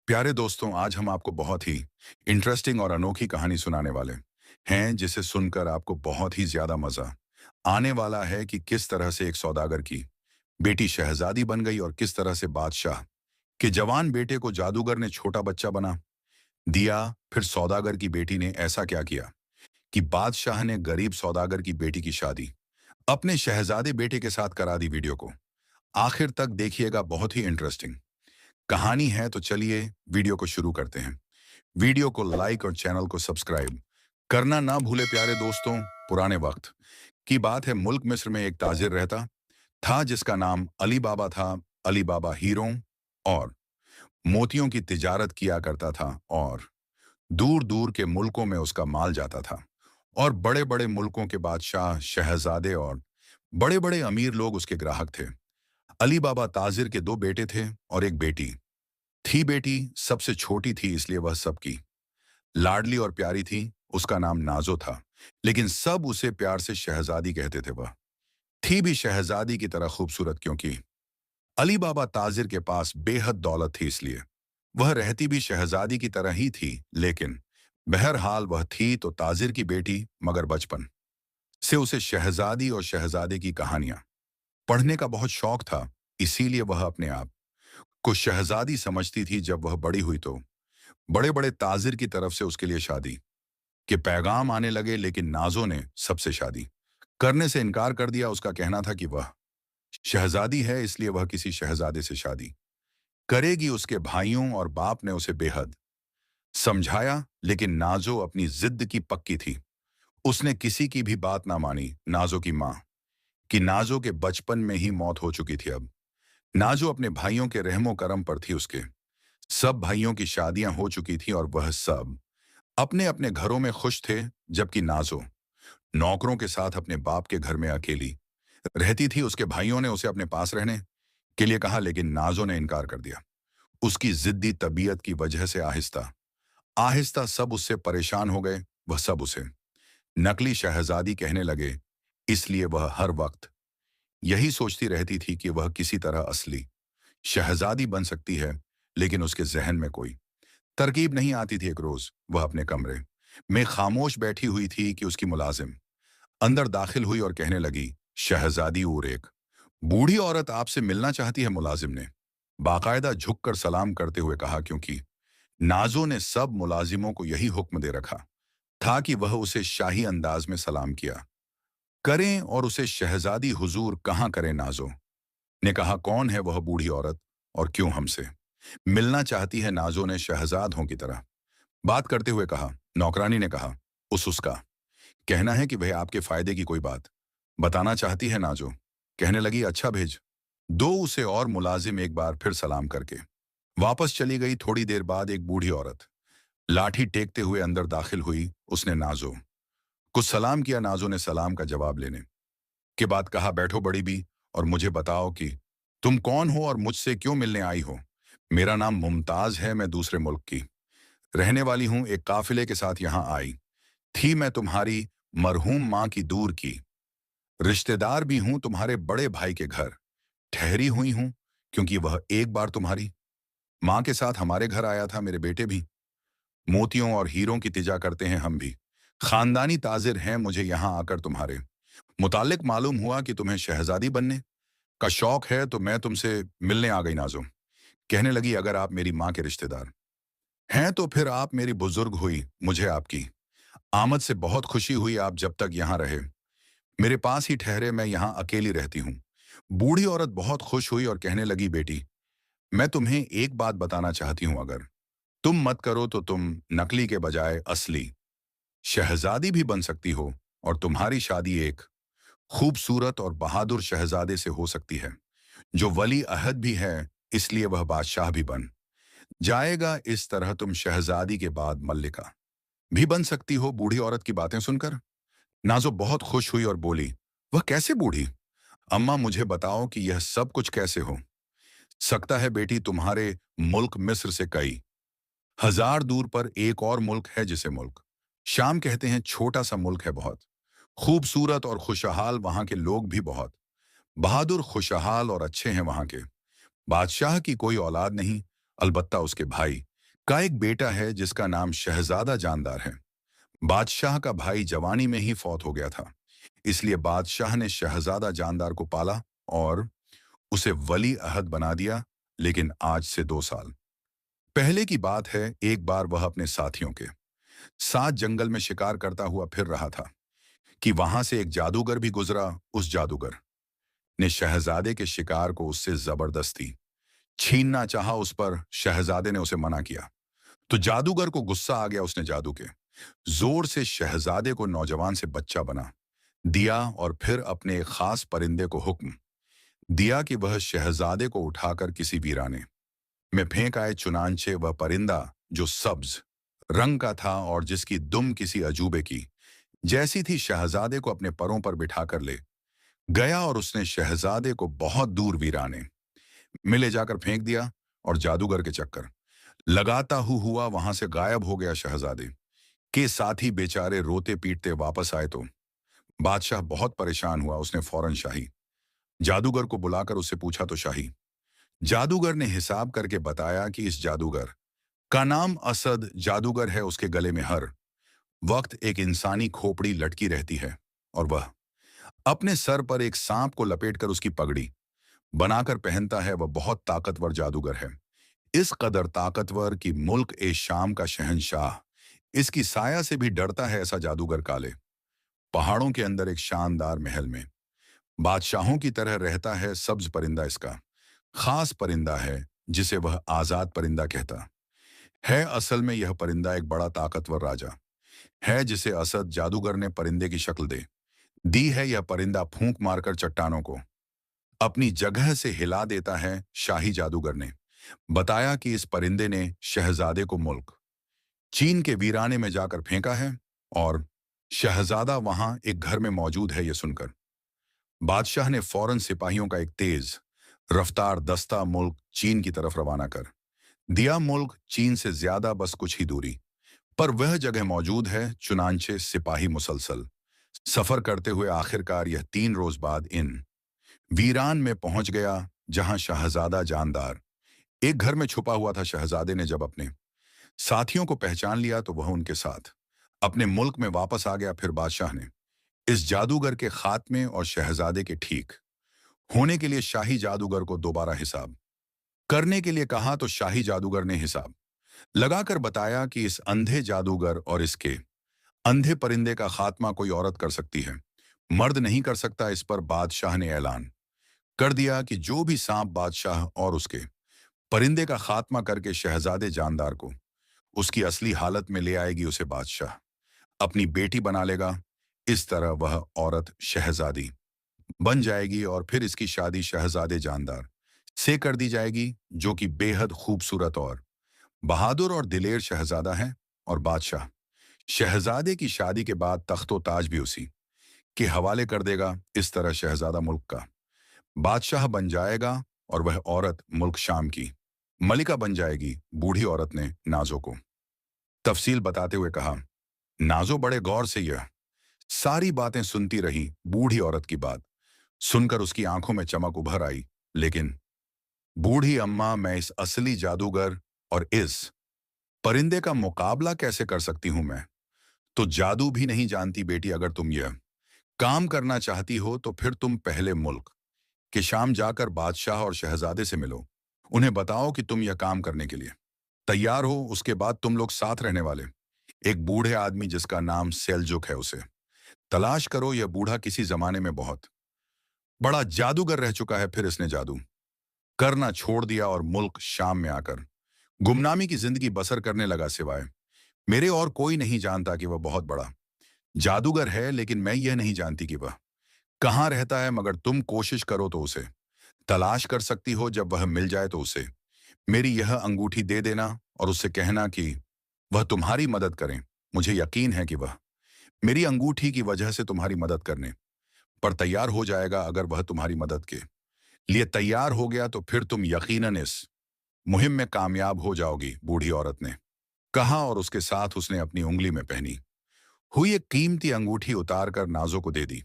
प्यारे दोस्तों, आज हम आपको बहुत ही इंटरेस्टिंग और अनोखी कहानी सुनाने वाले हैं, जिसे सुनकर आपको बहुत ही ज्यादा मजा आने वाला है कि किस तरह से एक सौदागर की बेटी शहजादी बन गई और किस तरह से बादशाह के जवान बेटे को जादूगर ने छोटा बच्चा बना दिया। फिर सौदागर की बेटी ने ऐसा क्या किया कि बादशाह ने गरीब सौदागर की बेटी की शादी अपने शहजादे बेटे के साथ करा दी। वीडियो को आखिर तक देखिएगा, बहुत ही इंटरेस्टिंग कहानी है। तो चलिए वीडियो को शुरू करते हैं। वीडियो को लाइक और चैनल को सब्सक्राइब करना ना भूले प्यारे दोस्तों। पुराने वक्त की बात है। मुल्क मिस्र में एक ताजिर रहता था जिसका नाम अली बाबा था। अली बाबा हीरों और मोतियों की तिजारत किया करता था और दूर दूर के मुल्कों में उसका माल जाता था। और बड़े बड़े मुल्कों के बादशाह, शहजादे और बड़े बड़े अमीर लोग उसके ग्राहक थे। अली बाबा ताजिर के दो बेटे थे और एक बेटी थी। बेटी सबसे छोटी थी, इसलिए वह सबकी लाडली और प्यारी थी। उसका नाम नाजो था, लेकिन सब उसे प्यार से शहजादी कहते थे। वह थी भी शहजादी की तरह खूबसूरत, क्योंकि अली बाबा ताजिर के पास बेहद दौलत थी, इसलिए वह रहती भी शहजादी की तरह ही थी। लेकिन बहरहाल वह थी तो ताजिर की बेटी, मगर बचपन से उसे शहजादी और शहजादे की कहानियां पढ़ने का बहुत शौक था। इसीलिए वह अपने आप को शहजादी समझती थी। जब वह बड़ी हुई तो बड़े बड़े ताजिर की तरफ से उसके लिए शादी के पैगाम आने लगे, लेकिन नाजो ने सबसे शादी करने से इनकार कर दिया। उसका कहना था कि वह शहजादी है, इसलिए वह किसी शहजादे से शादी करेगी। उसके भाइयों और बाप ने उसे बेहद समझाया, लेकिन नाजो अपनी जिद की पक्की थी। उसने किसी की भी बात ना मानी। नाजो की माँ कि नाजो के बचपन में ही मौत हो चुकी थी। अब नाजो अपने भाइयों के रहमो करम पर थी। उसके सब भाइयों की शादियां हो चुकी थी और वह सब अपने अपने घरों में खुश थे, जबकि नाजो नौकरों के साथ अपने बाप के घर में अकेली रहती थी। उसके भाइयों ने उसे अपने पास रहने के लिए कहा, लेकिन नाजो ने इनकार कर दिया। उसकी जिद्दी तबीयत की वजह से आहिस्ता आहिस्ता सब उससे परेशान हो गए। वह सब उसे नकली शहजादी कहने लगे, इसलिए वह हर वक्त यही सोचती रहती थी कि वह किसी तरह असली शहजादी बन सकती है। लेकिन उसके जहन में कोई तरकीब नहीं आती थी। एक रोज वह अपने कमरे में खामोश बैठी हुई थी कि उसकी मुलाजिम अंदर दाखिल हुई और कहने लगी, शहजादी और एक बूढ़ी औरत आपसे मिलना चाहती है। मुलाजिम ने बाकायदा झुककर सलाम करते हुए कहा, क्योंकि नाजो ने सब मुलाजिमों को यही हुक्म दे रखा था कि वह उसे शाही अंदाज में सलाम किया करें और उसे शहजादी हुजूर कहाँ करें। नाजो ने कहा, कौन है वह बूढ़ी औरत और क्यों हमसे मिलना चाहती है। नाजो ने शहजाद की तरह बात करते हुए कहा। नौकरानी ने कहा, उसका कहना है कि वह आपके फायदे की कोई बात बताना चाहती है। नाजो कहने लगी, अच्छा भेज दो उसे। और मुलाजिम एक बार फिर सलाम करके वापस चली गई। थोड़ी देर बाद एक बूढ़ी औरत लाठी टेकते हुए अंदर दाखिल हुई। उसने नाजो कुछ सलाम किया। नाजो ने सलाम का जवाब लेने के बाद कहा, बैठो बड़ी बी, और मुझे बताओ कि तुम कौन हो और मुझसे क्यों मिलने आई हो। मेरा नाम मुमताज है, मैं दूसरे मुल्क की रहने वाली हूं। एक काफिले के साथ यहां आई थी। मैं तुम्हारी मरहूम माँ की दूर की रिश्तेदार भी हूं। तुम्हारे बड़े भाई के घर ठहरी हुई हूं, क्योंकि वह एक बार तुम्हारी माँ के साथ हमारे घर आया था। मेरे बेटे भी मोतियों और हीरों की तिजा करते हैं। हम भी खानदानी ताजिर हैं। मुझे यहाँ आकर तुम्हारे मुतालिक मालूम हुआ कि तुम्हें शहजादी बनने का शौक है, तो मैं तुमसे मिलने आ गई। नाजो कहने लगी, अगर आप मेरी माँ के रिश्तेदार हैं तो फिर आप मेरी बुजुर्ग हुई। मुझे आपकी आमद से बहुत खुशी हुई। आप जब तक यहाँ रहे मेरे पास ही ठहरे, मैं यहाँ अकेली रहती हूँ। बूढ़ी औरत बहुत खुश हुई और कहने लगी, बेटी मैं तुम्हें एक बात बताना चाहती हूँ। अगर तुम मत करो तो तुम नकली के बजाय असली शहजादी भी बन सकती हो, और तुम्हारी शादी एक खूबसूरत और बहादुर शहजादे से हो सकती है, जो वली अहद भी है, इसलिए वह बादशाह भी बन जाएगा। इस तरह तुम शहजादी के बाद मल्लिका भी बन सकती हो। बूढ़ी औरत की बातें सुनकर नाजो बहुत खुश हुई और बोली, वह कैसे बूढ़ी? अम्मा मुझे बताओ कि यह सब कुछ कैसे हो सकता है। बेटी तुम्हारे मुल्क मिस्र से कई हजार दूर पर एक और मुल्क है, जिसे मुल्क शाम कहते हैं। छोटा सा मुल्क है, बहुत खूबसूरत और खुशहाल। वहां के लोग भी बहुत बहादुर, खुशहाल और अच्छे हैं। वहां के बादशाह की कोई औलाद नहीं, अलबत्ता उसके भाई का एक बेटा है जिसका नाम शहजादा जानदार है। बादशाह का भाई जवानी में ही फौत हो गया था। इसलिए बादशाह ने शहजादा जानदार को पाला और उसे वली अहद बना दिया। लेकिन आज से 2 साल पहले की बात है, एक बार वह अपने साथियों के साथ जंगल में शिकार करता हुआ फिर रहा था कि वहां से एक जादूगर भी गुजरा। उस जादूगर ने शहजादे के शिकार को उससे जबरदस्ती छीनना चाहा। उस पर शहजादे ने उसे मना किया तो जादूगर को गुस्सा आ गया। उसने जादू के जोर से शहजादे को नौजवान से बच्चा बना दिया और फिर अपने एक खास परिंदे को हुक्म दिया कि वह शहजादे को उठाकर किसी वीराने में फेंक आए। चुनांचे वह परिंदा जो सब्ज रंग का था और जिसकी दुम किसी अजूबे की जैसी थी, शहजादे को अपने परों पर बिठाकर ले गया और उसने शहजादे को बहुत दूर वीराने में ले जाकर फेंक दिया। और जादूगर के चक्कर लगाता हुआ वहां से गायब हो गया। शहजादे के साथी बेचारे रोते पीटते वापस आए तो बादशाह बहुत परेशान हुआ। उसने फौरन शाही जादूगर को बुलाकर उससे पूछा तो शाही जादूगर ने हिसाब करके बताया कि इस जादूगर का नाम असद जादूगर है। उसके गले में हर वक्त एक इंसानी खोपड़ी लटकी रहती है और वह अपने सर पर एक सांप को लपेटकर उसकी पगड़ी बनाकर पहनता है। वह बहुत ताकतवर जादूगर है, इस कदर ताकतवर कि मुल्क ए शाम का शहंशाह इसकी साया से भी डरता है। ऐसा जादूगर काले पहाड़ों के अंदर एक शानदार महल में बादशाहों की तरह रहता है। सब्ज परिंदा इसका खास परिंदा है जिसे वह आजाद परिंदा कहता है। असल में यह परिंदा एक बड़ा ताकतवर राजा है जिसे असद जादूगर ने परिंदे की शक्ल दे दी है। यह परिंदा फूंक मारकर चट्टानों को अपनी जगह से हिला देता है। शाही जादूगर ने बताया कि इस परिंदे ने शहजादे को मुल्क चीन के वीराने में जाकर फेंका है और शहजादा वहां एक घर में मौजूद है। यह सुनकर बादशाह ने फौरन सिपाहियों का एक तेज रफ्तार दस्ता मुल्क चीन की तरफ रवाना कर दिया। मुल्क चीन से ज्यादा बस कुछ ही दूरी पर वह जगह मौजूद है। चुनांचे सिपाही मुसलसल सफर करते हुए आखिरकार यह 3 रोज बाद इन वीरान में पहुंच गया जहां शहजादा जानदार एक घर में छुपा हुआ था। शहजादे ने जब अपने साथियों को पहचान लिया तो वह उनके साथ अपने मुल्क में वापस आ गया। फिर बादशाह ने इस जादूगर के खात्मे और शहजादे के ठीक होने के लिए शाही जादूगर को दोबारा हिसाब करने के लिए कहा तो शाही जादूगर ने हिसाब लगाकर बताया कि इस अंधे जादूगर और इसके अंधे परिंदे का खात्मा कोई औरत कर सकती है, मर्द नहीं कर सकता। इस पर बादशाह ने ऐलान कर दिया कि जो भी सांप बादशाह और उसके परिंदे का खात्मा करके शहजादे जानदार को उसकी असली हालत में ले आएगी, उसे बादशाह अपनी बेटी बना लेगा। इस तरह वह औरत शहजादी बन जाएगी और फिर इसकी शादी शहजादे जानदार से कर दी जाएगी जो कि बेहद खूबसूरत और बहादुर और दिलेर शहजादा है। और बादशाह शहजादे की शादी के बाद तख्तो ताज भी उसी के हवाले कर देगा। इस तरह शहजादा मुल्क का बादशाह बन जाएगा और वह औरत मुल्क शाम की मलिका बन जाएगी। बूढ़ी औरत ने नाजो को तफसील बताते हुए कहा। नाजो बड़े गौर से यह सारी बातें सुनती रही। बूढ़ी औरत की बात सुनकर उसकी आंखों में चमक उभर आई। लेकिन बूढ़ी अम्मा, मैं इस असली जादूगर और इस परिंदे का मुकाबला कैसे कर सकती हूं? मैं तो जादू भी नहीं जानती। बेटी, अगर तुम यह काम करना चाहती हो तो फिर तुम पहले मुल्क के शाम जाकर बादशाह और शहजादे से मिलो। उन्हें बताओ कि तुम यह काम करने के लिए तैयार हो। उसके बाद तुम लोग साथ रहने वाले एक बूढ़े आदमी जिसका नाम सेल्जुक है उसे तलाश करो। यह बूढ़ा किसी जमाने में बहुत बड़ा जादूगर रह चुका है, फिर इसने जादू करना छोड़ दिया और मुल्क शाम में आकर गुमनामी की जिंदगी बसर करने लगा। सिवाय मेरे और कोई नहीं जानता कि वह बहुत बड़ा जादूगर है, लेकिन मैं यह नहीं जानती कि वह कहाँ रहता है। मगर तुम कोशिश करो तो उसे तलाश कर सकती हो। जब वह मिल जाए तो उसे मेरी यह अंगूठी दे देना और उससे कहना कि वह तुम्हारी मदद करें। मुझे यकीन है कि वह मेरी अंगूठी की वजह से तुम्हारी मदद करने पर तैयार हो जाएगा। अगर वह तुम्हारी मदद के लिए तैयार हो गया तो फिर तुम यकीनन इस मुहिम में कामयाब हो जाओगी, बूढ़ी औरत ने कहा। और उसके साथ उसने अपनी उंगली में पहनी हुई एक कीमती अंगूठी उतार कर नाजो को दे दी।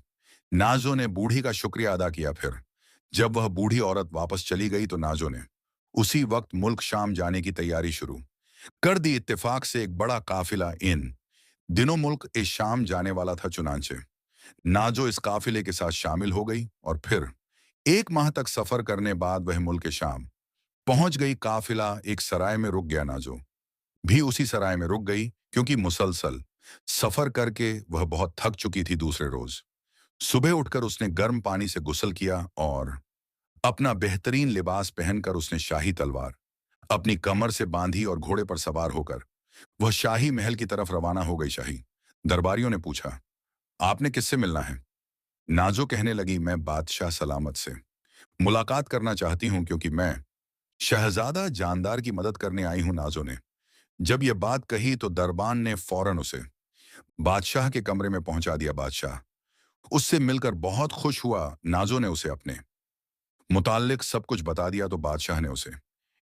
नाजो ने बूढ़ी का शुक्रिया अदा किया। फिर जब वह बूढ़ी औरत वापस चली गई तो नाजो ने उसी वक्त मुल्क शाम जाने की तैयारी शुरू कर दी इत्तेफाक से एक बड़ा काफिला इन दिनों मुल्क इस शाम जाने वाला था चुनांचे। नाजो इस काफिले के साथ शामिल हो गई और फिर 1 माह तक सफर करने बाद वह मुल्क शाम पहुंच गई। काफिला एक सराय में रुक गया। नाजो भी उसी सराय में रुक गई क्योंकि मुसलसल सफर करके वह बहुत थक चुकी थी। दूसरे रोज सुबह उठकर उसने गर्म पानी से गुस्ल किया और अपना बेहतरीन लिबास पहनकर उसने शाही तलवार अपनी कमर से बांधी और घोड़े पर सवार होकर वह शाही महल की तरफ रवाना हो गई। शाही दरबारियों ने पूछा, आपने किससे मिलना है? नाजो कहने लगी, मैं बादशाह सलामत से मुलाकात करना चाहती हूं क्योंकि मैं शहजादा जानदार की मदद करने आई हूं। नाजो ने जब यह बात कही तो दरबान ने फौरन उसे बादशाह के कमरे में पहुंचा दिया। बादशाह उससे मिलकर बहुत खुश हुआ। नाजो ने उसे अपने मुताल्लिक सब कुछ बता दिया तो बादशाह ने उसे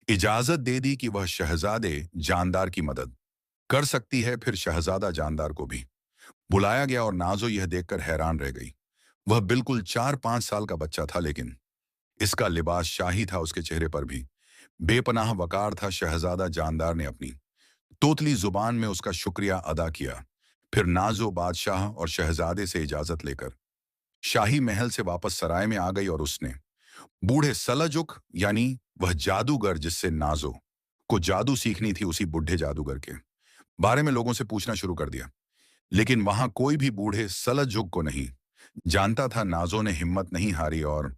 इजाजत दे दी कि वह शहजादे जानदार की मदद कर सकती है। फिर शहजादा जानदार को भी बुलाया गया और नाजो यह देखकर हैरान रह गई। वह बिल्कुल 4-5 साल का बच्चा था, लेकिन इसका लिबास शाही था। उसके चेहरे पर भी बेपनाह वकार था। शहजादा जानदार ने अपनी तोतली जुबान में उसका शुक्रिया अदा किया। फिर नाजो बादशाह और शहजादे से इजाजत लेकर शाही महल से वापस सराय में आ गई और उसने बूढ़े सलजुक यानी वह जादूगर जिससे नाजो को जादू सीखनी थी, उसी बुढ़े जादूगर के बारे में लोगों से पूछना शुरू कर दिया। लेकिन वहां कोई भी बूढ़े सलजुक को नहीं जानता था। नाजो ने हिम्मत नहीं हारी और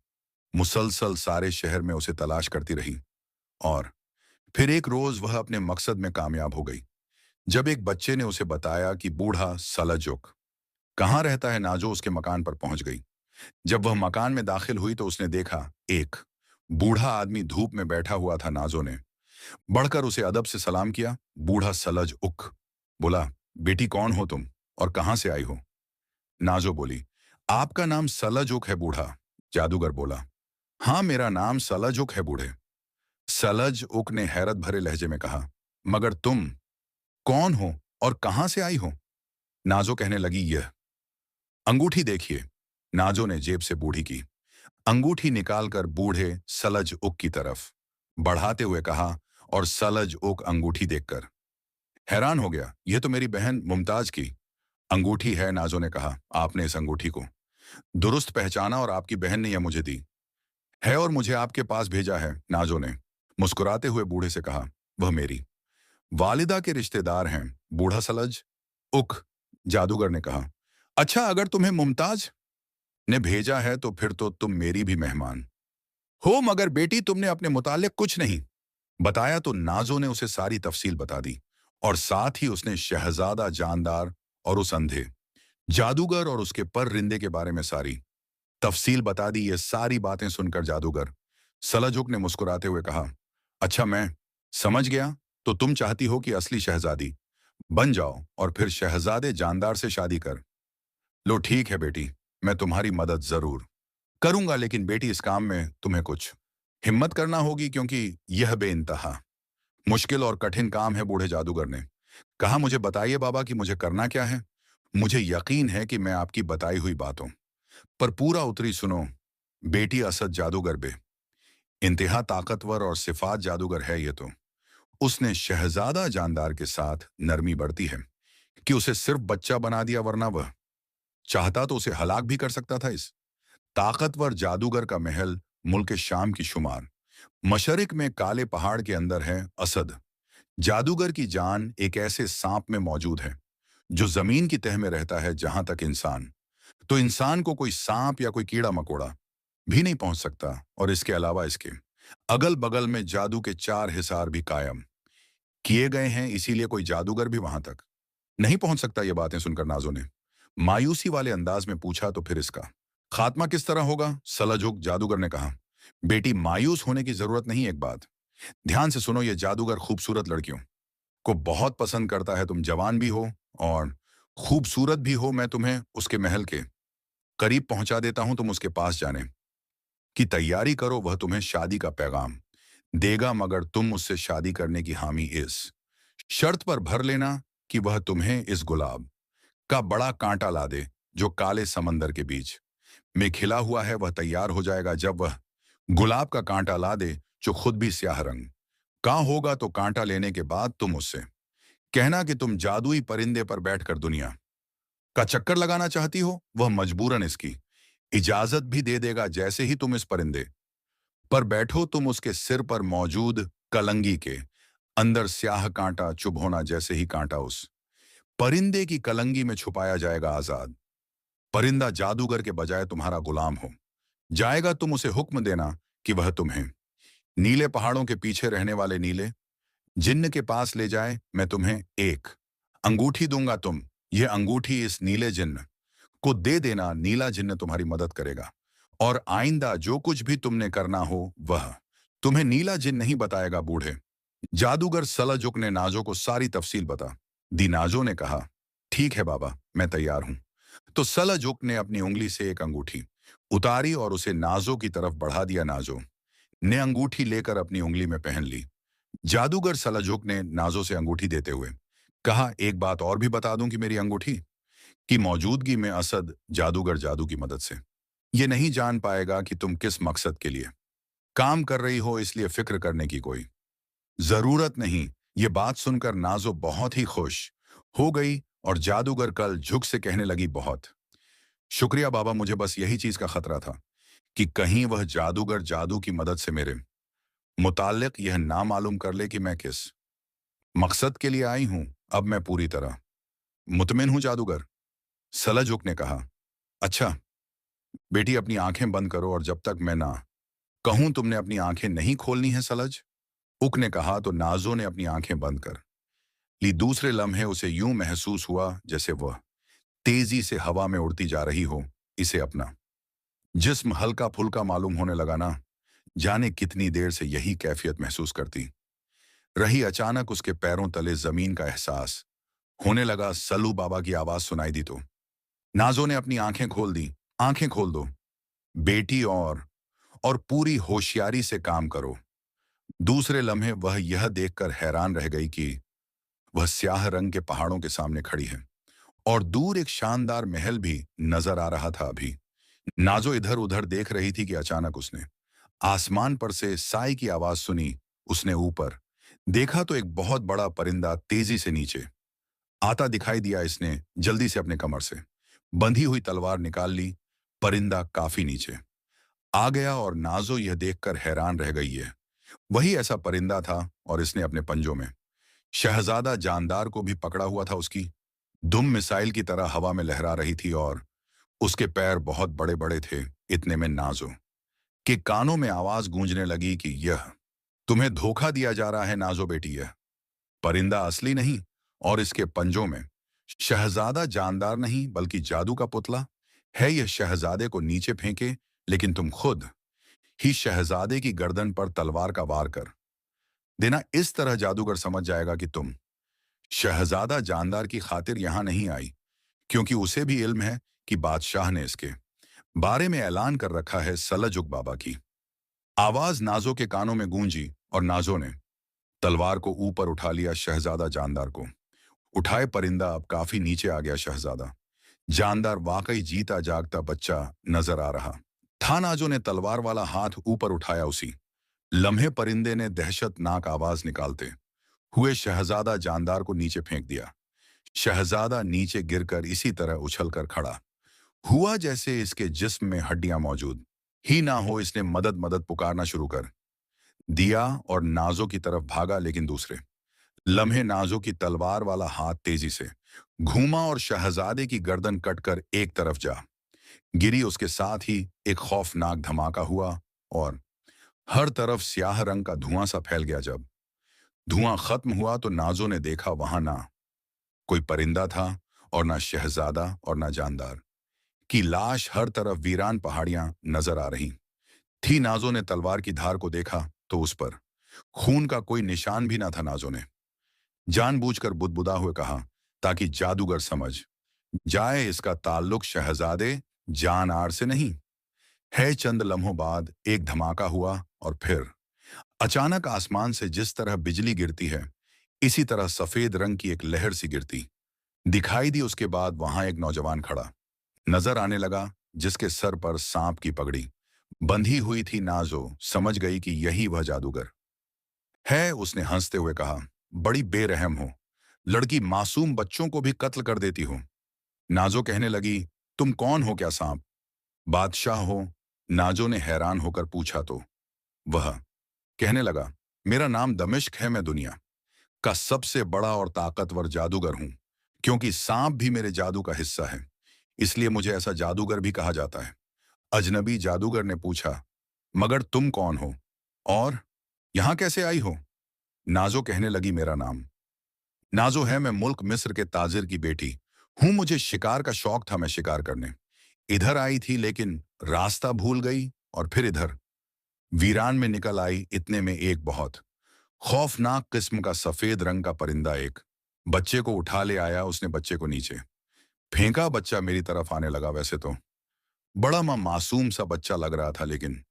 मुसलसल सारे शहर में उसे तलाश करती रही और फिर एक रोज वह अपने मकसद में कामयाब हो गई। जब एक बच्चे ने उसे बताया कि बूढ़ा सलजुक कहाँ रहता है, नाजो उसके मकान पर पहुंच गई। जब वह मकान में दाखिल हुई तो उसने देखा एक बूढ़ा आदमी धूप में बैठा हुआ था। नाजो ने बढ़कर उसे अदब से सलाम किया। बूढ़ा सलज उक बोला, बेटी कौन हो तुम और कहां से आई हो? नाजो बोली, आपका नाम सलज उक है बूढ़ा? जादूगर बोला, हाँ मेरा नाम सलज उक है बूढ़े। सलज उक ने हैरत भरे लहजे में कहा, मगर तुम कौन हो और कहां से आई हो? नाजो कहने लगी, यह अंगूठी देखिए। नाजो ने जेब से बूढ़ी की अंगूठी निकालकर बूढ़े सलज उक की तरफ बढ़ाते हुए कहा और सलज उक अंगूठी देखकर हैरान हो गया। यह तो मेरी बहन मुमताज की अंगूठी है। नाजो ने कहा, आपने इस अंगूठी को दुरुस्त पहचाना और आपकी बहन ने यह मुझे दी है और मुझे आपके पास भेजा है। नाजो ने मुस्कुराते हुए बूढ़े से कहा, वह मेरी वालिदा के रिश्तेदार हैं। बूढ़ा सलज उक जादूगर ने कहा, अच्छा अगर तुम्हें मुमताज ने भेजा है तो फिर तो तुम मेरी भी मेहमान हो, मगर बेटी तुमने अपने मुतालिक कुछ नहीं बताया। तो नाजो ने उसे सारी तफसील बता दी और साथ ही उसने शहजादा जानदार और उस अंधे जादूगर और उसके पर रिंदे के बारे में सारी तफसील बता दी। ये सारी बातें सुनकर जादूगर सलजुक ने मुस्कुराते हुए कहा, अच्छा मैं समझ गया, तो तुम चाहती हो कि असली शहजादी बन जाओ और फिर शहजादे जानदार से शादी कर लो। ठीक है बेटी, मैं तुम्हारी मदद जरूर करूंगा, लेकिन बेटी इस काम में तुम्हें कुछ हिम्मत करना होगी क्योंकि यह बेइंतहा मुश्किल और कठिन काम है। बूढ़े जादूगर ने कहा, मुझे बताइए बाबा कि मुझे करना क्या है। मुझे यकीन है कि मैं आपकी बताई हुई बातों पर पूरा उतरी। सुनो बेटी, असद जादूगर बे इंतहा ताकतवर और सिफात जादूगर है। ये तो उसने शहजादा जानदार के साथ नरमी बढ़ती है कि उसे सिर्फ बच्चा बना दिया, वरना वह चाहता तो उसे हलाक भी कर सकता था। इस ताकतवर जादूगर का महल मुल्क शाम की शुमार मशरिक में काले पहाड़ के अंदर है। असद जादूगर की जान एक ऐसे सांप में मौजूद है जो जमीन की तह में रहता है। जहां तक इंसान, तो इंसान को कोई सांप या कोई कीड़ा मकोड़ा भी नहीं पहुंच सकता। और इसके अलावा इसके अगल बगल में जादू के 4 हिसार भी कायम किए गए हैं, इसीलिए कोई जादूगर भी वहां तक नहीं पहुंच सकता। ये बातें सुनकर नाजो ने मायूसी वाले अंदाज में पूछा, तो फिर इसका खात्मा किस तरह होगा? सलजुक जादूगर ने कहा, बेटी मायूस होने की जरूरत नहीं। एक बात ध्यान से सुनो, यह जादूगर खूबसूरत लड़कियों को बहुत पसंद करता है। तुम जवान भी हो और खूबसूरत भी हो। मैं तुम्हें उसके महल के करीब पहुंचा देता हूं। तुम उसके पास जाने की तैयारी करो, वह तुम्हें शादी का पैगाम देगा, मगर तुम उससे शादी करने की हामी इस शर्त पर भर लेना कि वह तुम्हें इस गुलाब का बड़ा कांटा ला दे जो काले समंदर के बीच में खिला हुआ है। वह तैयार हो जाएगा जब वह गुलाब का कांटा ला दे जो खुद भी स्याह रंग कहा होगा तो कांटा लेने के बाद तुम उससे कहना कि तुम जादुई परिंदे पर बैठकर दुनिया का चक्कर लगाना चाहती हो। वह मजबूरन इसकी इजाजत भी दे देगा। जैसे ही तुम इस परिंदे पर बैठो, तुम उसके सिर पर मौजूद कलंगी के अंदर स्याह कांटा चुभ होना, जैसे ही कांटा उस परिंदे की कलंगी में छुपाया जाएगा, आजाद परिंदा जादूगर के बजाय तुम्हारा गुलाम हो जाएगा। तुम उसे हुक्म देना कि वह तुम्हें नीले पहाड़ों के पीछे रहने वाले नीले जिन्न के पास ले जाए। मैं तुम्हें एक अंगूठी दूंगा। तुम यह अंगूठी इस नीले जिन्न को दे देना। नीला जिन्न तुम्हारी मदद करेगा और आइंदा जो कुछ भी तुमने करना हो वह तुम्हें नीला जिन्न नहीं बताएगा। बूढ़े जादूगर सलाजुक ने नाजो को सारी तफसील बता दी। नाजो ने कहा, ठीक है बाबा, मैं तैयार हूं। तो सलाजुक ने अपनी उंगली से एक अंगूठी उतारी और उसे नाजो की तरफ बढ़ा दिया। नाजो ने अंगूठी लेकर अपनी उंगली में पहन ली। जादूगर सलाजुक ने नाजो से अंगूठी देते हुए कहा, एक बात और भी बता दूं कि मेरी अंगूठी की मौजूदगी में असद जादूगर जादू की मदद से ये नहीं जान पाएगा कि तुम किस मकसद के लिए काम कर रही हो, इसलिए फिक्र करने की कोई जरूरत नहीं। ये बात सुनकर नाजो बहुत ही खुश हो गई और जादूगर कल झुक से कहने लगी, बहुत शुक्रिया बाबा, मुझे बस यही चीज का खतरा था कि कहीं वह जादूगर जादू की मदद से मेरे मुताल्लिक यह ना मालूम कर ले कि मैं किस मकसद के लिए आई हूं। अब मैं पूरी तरह मुतमिन हूं। जादूगर सलाजुक ने कहा, अच्छा बेटी, अपनी आंखें बंद करो और जब तक मैं ना कहूं तुमने अपनी आंखें नहीं खोलनी है। सलज उक ने कहा तो नाजो ने अपनी आंखें बंद कर ली। दूसरे लम्हे उसे यूं महसूस हुआ जैसे वह तेजी से हवा में उड़ती जा रही हो। इसे अपना जिस्म हल्का फुल्का मालूम होने लगा। ना जाने कितनी देर से यही कैफियत महसूस करती रही। अचानक उसके पैरों तले जमीन का एहसास होने लगा। सल्लू बाबा की आवाज सुनाई दी तो नाजो ने अपनी आंखें खोल दी। आंखें खोल दो बेटी और पूरी होशियारी से काम करो। दूसरे लम्हे वह यह देखकर हैरान रह गई कि वह स्याह रंग के पहाड़ों के सामने खड़ी है और दूर एक शानदार महल भी नजर आ रहा था। अभी नाजो इधर उधर देख रही थी कि अचानक उसने आसमान पर से साई की आवाज सुनी। उसने ऊपर देखा तो एक बहुत बड़ा परिंदा तेजी से नीचे आता दिखाई दिया। इसने जल्दी से अपने कमर से बंधी हुई तलवार निकाल ली। परिंदा काफी नीचे आ गया और नाजो यह देखकर हैरान रह गई है। वही ऐसा परिंदा था और इसने अपने पंजों में शहजादा जानदार को भी पकड़ा हुआ था। उसकी दुम मिसाइल की तरह हवा में लहरा रही थी और उसके पैर बहुत बड़े बड़े थे। इतने में नाजो के कानों में आवाज गूंजने लगी कि यह तुम्हें धोखा दिया जा रहा है नाजो बेटी। यह परिंदा असली नहीं और इसके पंजों में शहजादा जानदार नहीं बल्कि जादू का पुतला है। यह शहजादे को नीचे फेंके लेकिन तुम खुद ही शहजादे की गर्दन पर तलवार का वार कर देना। इस तरह जादूगर समझ जाएगा कि तुम शहजादा जानदार की खातिर यहां नहीं आई, क्योंकि उसे भी इल्म है कि बादशाह ने इसके बारे में ऐलान कर रखा है। सलाजुक बाबा की आवाज नाजो के कानों में गूंजी और नाजो ने तलवार को ऊपर उठा लिया। शहजादा जानदार को उठाए परिंदा अब काफी नीचे आ गया। शहजादा जानदार वाकई जीता जागता बच्चा नजर आ रहा था। नाजो ने तलवार वाला हाथ ऊपर उठाया। उसी लम्हे परिंदे ने दहशतनाक आवाज निकालते हुए शहजादा जानदार को नीचे फेंक दिया। शहजादा नीचे गिरकर इसी तरह उछलकर खड़ा हुआ जैसे इसके जिस्म में हड्डियां मौजूद ही ना हो। इसने मदद मदद पुकारना शुरू कर दिया और नाजो की तरफ भागा, लेकिन दूसरे लम्हे नाजो की तलवार वाला हाथ तेजी से घूमा और शहजादे की गर्दन कटकर एक तरफ जा गिरी। उसके साथ ही एक खौफनाक धमाका हुआ और हर तरफ स्याह रंग का धुआं सा फैल गया। जब धुआं खत्म हुआ तो नाजो ने देखा वहां ना कोई परिंदा था और ना शहजादा और ना जानदार की लाश। हर तरफ वीरान पहाड़ियां नजर आ रही थी। नाजो ने तलवार की धार को देखा तो उस पर खून का कोई निशान भी ना था। नाजो ने जानबूझकर बुदबुदा हुए कहा, ताकि जादूगर समझ जाए इसका ताल्लुक शहजादे जान आर से नहीं है। चंद लम्हों बाद एक धमाका हुआ और फिर अचानक आसमान से जिस तरह बिजली गिरती है, इसी तरह सफेद रंग की एक लहर सी गिरती दिखाई दी। उसके बाद वहां एक नौजवान खड़ा नजर आने लगा जिसके सर पर सांप की पगड़ी बंधी हुई थी। नाजो समझ गई कि यही वह जादूगर है, उसने हंसते हुए कहा। बड़ी बेरहम हो। लड़की मासूम बच्चों को भी कत्ल कर देती हो। नाजो कहने लगी, तुम कौन हो, क्या सांप? बादशाह हो? नाजो ने हैरान होकर पूछा तो वह कहने लगा, मेरा नाम दमिश्क है, मैं दुनिया का सबसे बड़ा और ताकतवर जादूगर हूं। क्योंकि सांप भी मेरे जादू का हिस्सा है, इसलिए मुझे ऐसा जादूगर भी कहा जाता है। अजनबी जादूगर ने पूछा, मगर तुम कौन हो और यहां कैसे आई हो? नाजो कहने लगी, मेरा नाम नाजो है, मैं मुल्क मिस्र के ताजिर की बेटी हूं। मुझे शिकार का शौक था, मैं शिकार करने इधर आई थी, लेकिन रास्ता भूल गई और फिर इधर वीरान में निकल आई। इतने में एक बहुत खौफनाक किस्म का सफेद रंग का परिंदा एक बच्चे को उठा ले आया। उसने बच्चे को नीचे फेंका। बच्चा मेरी तरफ आने लगा। वैसे तो बड़ा मासूम सा बच्चा लग रहा था, लेकिन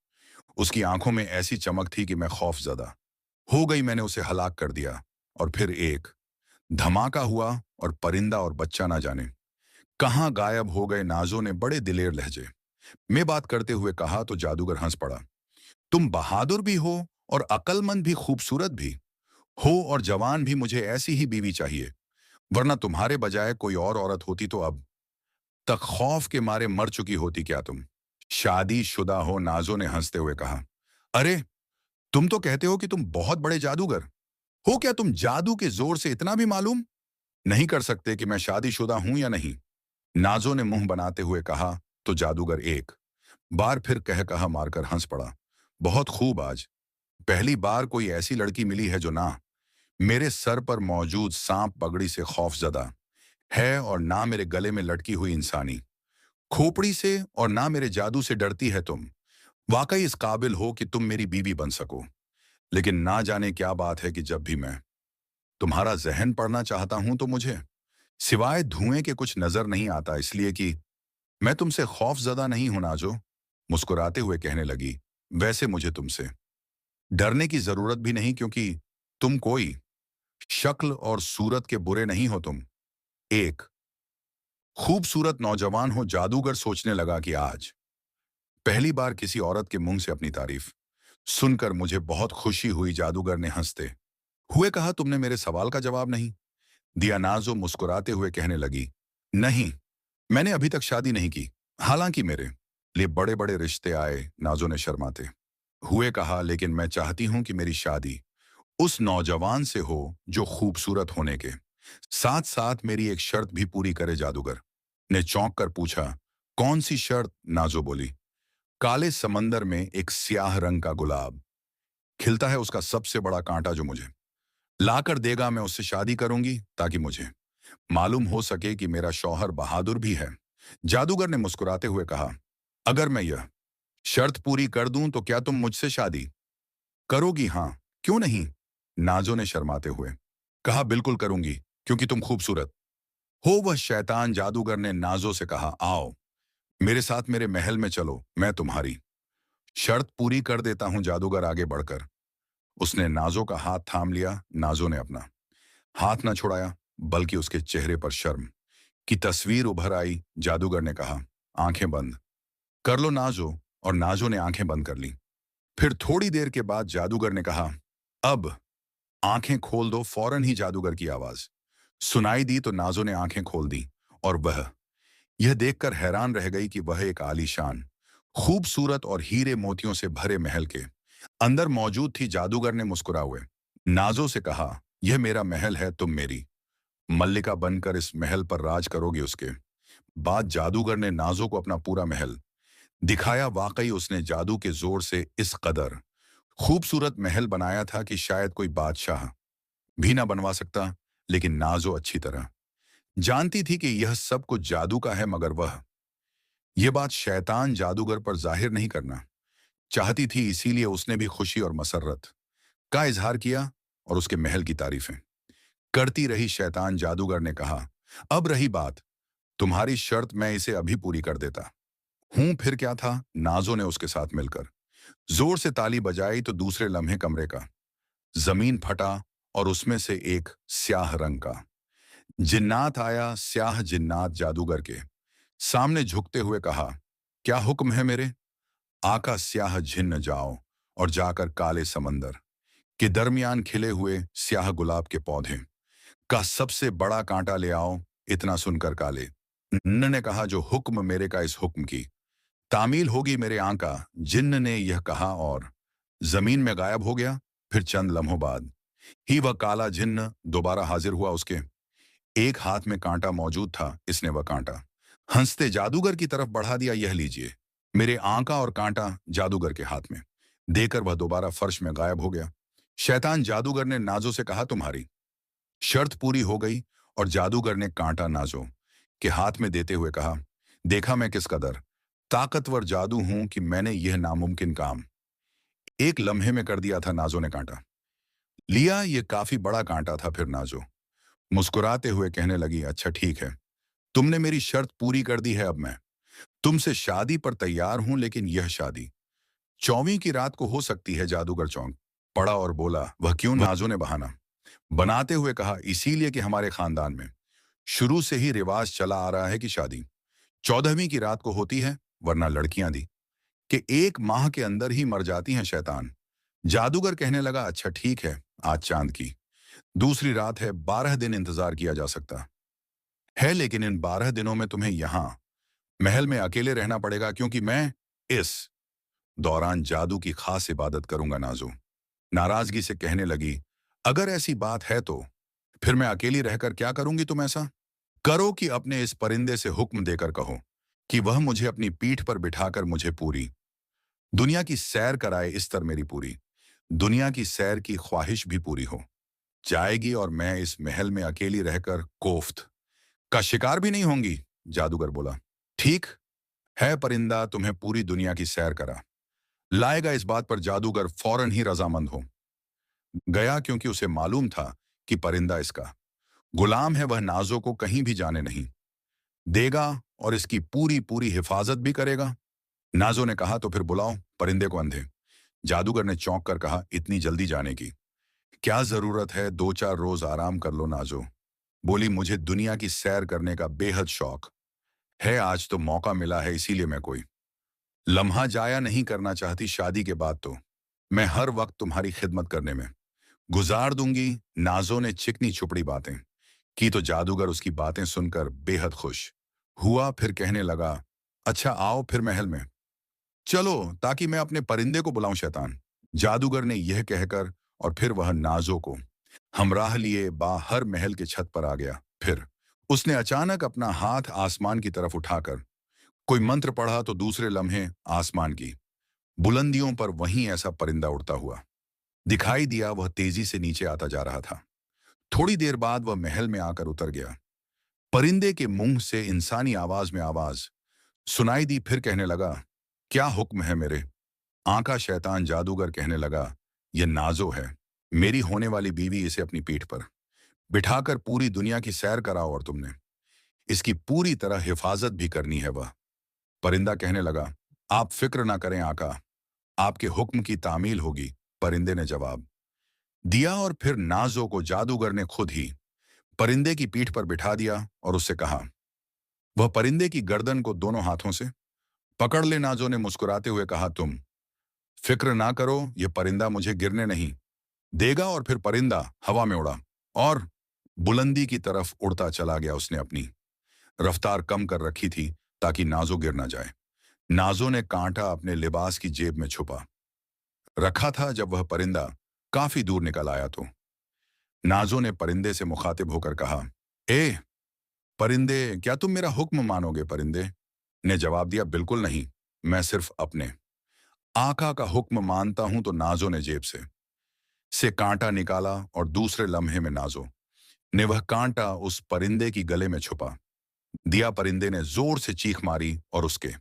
उसकी आंखों में ऐसी चमक थी कि मैं खौफजदा हो गई। मैंने उसे हलाक कर दिया और फिर एक धमाका हुआ और परिंदा और बच्चा ना जाने कहां गायब हो गए। नाजो ने बड़े दिलेर लहजे में बात करते हुए कहा तो जादूगर हंस पड़ा। तुम बहादुर भी हो और अक्लमंद भी, खूबसूरत भी हो और जवान भी। मुझे ऐसी ही बीवी चाहिए, वरना तुम्हारे बजाय कोई और औरत होती तो अब तक खौफ के मारे मर चुकी होती। क्या तुम शादीशुदा हो? नाजो ने हंसते हुए कहा। अरे, तुम तो कहते हो कि तुम बहुत बड़े जादूगर हो। क्या तुम जादू के जोर से इतना भी मालूम नहीं कर सकते कि मैं शादीशुदा हूं या नहीं? नाजो ने मुंह बनाते हुए कहा तो जादूगर एक बार फिर कह कहा मारकर हंस पड़ा। बहुत खूब, आज पहली बार कोई ऐसी लड़की मिली है जो ना मेरे सर पर मौजूद सांप पगड़ी से खौफजदा है और ना मेरे गले में लटकी हुई इंसानी खोपड़ी से और ना मेरे जादू से डरती है। तुम वाकई इस काबिल हो कि तुम मेरी बीवी बन सको। लेकिन ना जाने क्या बात है कि जब भी मैं तुम्हारा जहन पढ़ना चाहता हूं तो मुझे सिवाय धुएं के कुछ नजर नहीं आता। इसलिए कि मैं तुमसे खौफजदा नहीं हूं। नाजो मुस्कुराते हुए कहने लगी, वैसे मुझे तुमसे डरने की जरूरत भी नहीं, क्योंकि तुम कोई शक्ल और सूरत के बुरे नहीं हो। तुम एक खूबसूरत नौजवान हो। जादूगर सोचने लगा कि आज पहली बार किसी औरत के मुंह से अपनी तारीफ सुनकर मुझे बहुत खुशी हुई। जादूगर ने हंसते हुए कहा, तुमने मेरे सवाल का जवाब नहीं दिया। नाजो मुस्कुराते हुए कहने लगी, नहीं, मैंने अभी तक शादी नहीं की। हालांकि मेरे लिए बड़े बड़े रिश्ते आए। नाजो ने शर्माते हुए कहा, लेकिन मैं चाहती हूं कि मेरी शादी उस नौजवान से हो जो खूबसूरत होने के साथ साथ मेरी एक शर्त भी पूरी करे। जादूगर ने चौंक कर पूछा, कौन सी शर्त? नाजो बोली, काले समंदर में एक स्याह रंग का गुलाब खिलता है, उसका सबसे बड़ा कांटा जो मुझे लाकर देगा, मैं उससे शादी करूंगी, ताकि मुझे मालूम हो सके कि मेरा शौहर बहादुर भी है। जादूगर ने मुस्कुराते हुए कहा, अगर मैं यह शर्त पूरी कर दूं तो क्या तुम मुझसे शादी करोगी? हाँ, क्यों नहीं? नाजो ने शर्माते हुए कहा, बिल्कुल करूंगी, क्योंकि तुम खूबसूरत हो। वह शैतान जादूगर ने नाजो से कहा, आओ मेरे साथ मेरे महल में चलो, मैं तुम्हारी शर्त पूरी कर देता हूं। जादूगर आगे बढ़कर उसने नाजो का हाथ थाम लिया। नाजो ने अपना हाथ न छुड़ाया, बल्कि उसके चेहरे पर शर्म की तस्वीर उभर आई। जादूगर ने कहा, आंखें बंद कर लो नाजो। और नाजो ने आंखें बंद कर ली। फिर थोड़ी देर के बाद जादूगर ने कहा, अब आंखें खोल दो। फौरन ही जादूगर की आवाज सुनाई दी तो नाजो ने आंखें खोल दी और वह यह देखकर हैरान रह गई कि वह एक आलीशान, खूबसूरत और हीरे मोतियों से भरे महल के अंदर मौजूद थी। जादूगर ने मुस्कुरा हुए नाजो से कहा, यह मेरा महल है, तुम मेरी मल्लिका बनकर इस महल पर राज करोगे। उसके बाद जादूगर ने नाजो को अपना पूरा महल दिखाया। वाकई उसने जादू के जोर से इस कदर खूबसूरत महल बनाया था कि शायद कोई बादशाह भी ना बनवा सकता। लेकिन नाजो अच्छी तरह जानती थी कि यह सब कुछ जादू का है, मगर वह यह बात शैतान जादूगर पर जाहिर नहीं करना चाहती थी। इसीलिए उसने भी खुशी और मसर्रत का इजहार किया और उसके महल की तारीफें करती रही। शैतान जादूगर ने कहा, अब रही बात तुम्हारी शर्त, मैं इसे अभी पूरी कर देता हूं। फिर क्या था? नाजो ने उसके साथ मिलकर जोर से ताली बजाई तो दूसरे लम्हे कमरे का जमीन फटा और उसमें से एक स्याह रंग का जिन्नात आया। स्याह जिन्नात जादूगर के सामने झुकते हुए कहा, क्या हुक्म है मेरे आका? स्याह जिन्न जाओ और जाकर काले समंदर कि दरमियान खिले हुए स्याह गुलाब के पौधे का सबसे बड़ा कांटा ले आओ। इतना सुनकर काले जिन्न ने कहा, जो हुक्म मेरे का, इस हुक्म की तामील होगी मेरे आका। जिन्न ने यह कहा और जमीन में गायब हो गया। फिर चंद लम्हों बाद ही वह काला जिन्न दोबारा हाजिर हुआ। उसके एक हाथ में कांटा मौजूद था। इसने वह कांटा हंसते जादूगर की तरफ बढ़ा दिया। यह लीजिए मेरे आका, और कांटा जादूगर के हाथ में देकर वह दोबारा फर्श में गायब हो गया। शैतान जादूगर ने नाजो से कहा, तुम्हारी शर्त पूरी हो गई। और जादूगर ने कांटा नाजो के हाथ में देते हुए कहा, देखा मैं किस कदर ताकतवर जादू हूं कि मैंने यह नामुमकिन काम एक लम्हे में कर दिया था। नाजो ने कांटा लिया। यह काफी बड़ा कांटा था। फिर नाजो मुस्कुराते हुए कहने लगी, अच्छा ठीक है, तुमने मेरी शर्त पूरी कर दी है। अब मैं तुमसे शादी पर तैयार हूं, लेकिन यह शादी 24वीं की रात को हो सकती है। जादूगर चौंक पड़ा और बोला, वह क्यों? नाजो ने बहाना बनाते हुए कहा, इसीलिए कि हमारे खानदान में शुरू से ही रिवाज चला आ रहा है कि शादी 14वीं की रात को होती है, वरना लड़कियां दी कि 1 माह के अंदर ही मर जाती हैं। शैतान जादूगर कहने लगा, अच्छा ठीक है, आज चांद की दूसरी रात है, 12 दिन इंतजार किया जा सकता है, लेकिन इन 12 दिनों में तुम्हें यहां महल में अकेले रहना पड़ेगा, क्योंकि मैं इस दौरान जादू की खास इबादत करूंगा। नाजो नाराजगी से कहने लगी, अगर ऐसी बात है तो फिर मैं अकेली रहकर क्या करूंगी? तुम ऐसा करो कि अपने इस परिंदे से हुक्म देकर कहो कि वह मुझे अपनी पीठ पर बिठाकर मुझे पूरी दुनिया की सैर कराए। इस तरह मेरी पूरी दुनिया की सैर की ख्वाहिश भी पूरी हो जाएगी, और मैं इस महल में अकेली रहकर कोफ्त का शिकार भी नहीं होंगी। जादूगर बोला, ठीक है परिंदा, तुम्हें पूरी दुनिया की सैर करा लाएगा। इस बात पर जादूगर फौरन ही रजामंद हो गया, क्योंकि उसे मालूम था कि परिंदा इसका गुलाम है। वह नाजो को कहीं भी जाने नहीं देगा और इसकी पूरी पूरी हिफाजत भी करेगा। नाजो ने कहा, तो फिर बुलाओ परिंदे को। अंधे जादूगर ने चौंक कर कहा, इतनी जल्दी जाने की क्या जरूरत है? 2-4 रोज आराम कर लो। नाजो बोली, मुझे दुनिया की सैर करने का बेहद शौक है। आज तो मौका मिला है, इसीलिए मैं कोई लम्हा जाया नहीं करना चाहती। शादी के बाद तो मैं हर वक्त तुम्हारी खिदमत करने में गुजार दूंगी। नाजो ने चिकनी चुपड़ी बातें की तो जादूगर उसकी बातें सुनकर बेहद खुश हुआ। फिर कहने लगा, अच्छा आओ फिर महल में चलो, ताकि मैं अपने परिंदे को बुलाऊं। शैतान जादूगर ने यह कहकर और फिर वह नाजो को हमराह लिए बाहर महल के छत पर आ गया। फिर उसने अचानक अपना हाथ आसमान की तरफ उठाकर कोई मंत्र पढ़ा तो दूसरे लम्हे आसमान की बुलंदियों पर वहीं ऐसा परिंदा उड़ता हुआ दिखाई दिया। वह तेजी से नीचे आता जा रहा था। थोड़ी देर बाद वह महल में आकर उतर गया। परिंदे के मुंह से इंसानी आवाज में आवाज सुनाई दी। फिर कहने लगा, क्या हुक्म है मेरे आका? शैतान जादूगर कहने लगा, यह नाजो है, मेरी होने वाली बीवी। इसे अपनी पीठ पर बिठाकर पूरी दुनिया की सैर कराओ, और तुमने इसकी पूरी तरह हिफाजत भी करनी है। वह परिंदा कहने लगा, आप फिक्र ना करें आका, आपके हुक्म की तामील होगी। परिंदे ने जवाब दिया। और फिर नाजो को जादूगर ने खुद ही परिंदे की पीठ पर बिठा दिया और उससे कहा, वह परिंदे की गर्दन को दोनों हाथों से पकड़ ले। नाजो ने मुस्कुराते हुए कहा, तुम फिक्र ना करो, यह परिंदा मुझे गिरने नहीं देगा। और फिर परिंदा हवा में उड़ा और बुलंदी की तरफ उड़ता चला गया। उसने अपनी रफ्तार कम कर रखी थी ताकि नाजो गिर ना जाए। नाजो ने कांटा अपने लिबास की जेब में छुपा रखा था। जब वह परिंदा काफी दूर निकल आया तो नाजो ने परिंदे से मुखातिब होकर कहा, ए परिंदे, क्या तुम मेरा हुक्म मानोगे? परिंदे ने जवाब दिया, बिल्कुल नहीं, मैं सिर्फ अपने आका का हुक्म मानता हूं। तो नाजो ने जेब से कांटा निकाला और दूसरे लम्हे में नाजो ने वह कांटा उस परिंदे की गले में छुपा दिया। परिंदे ने जोर से चीख मारी और उसके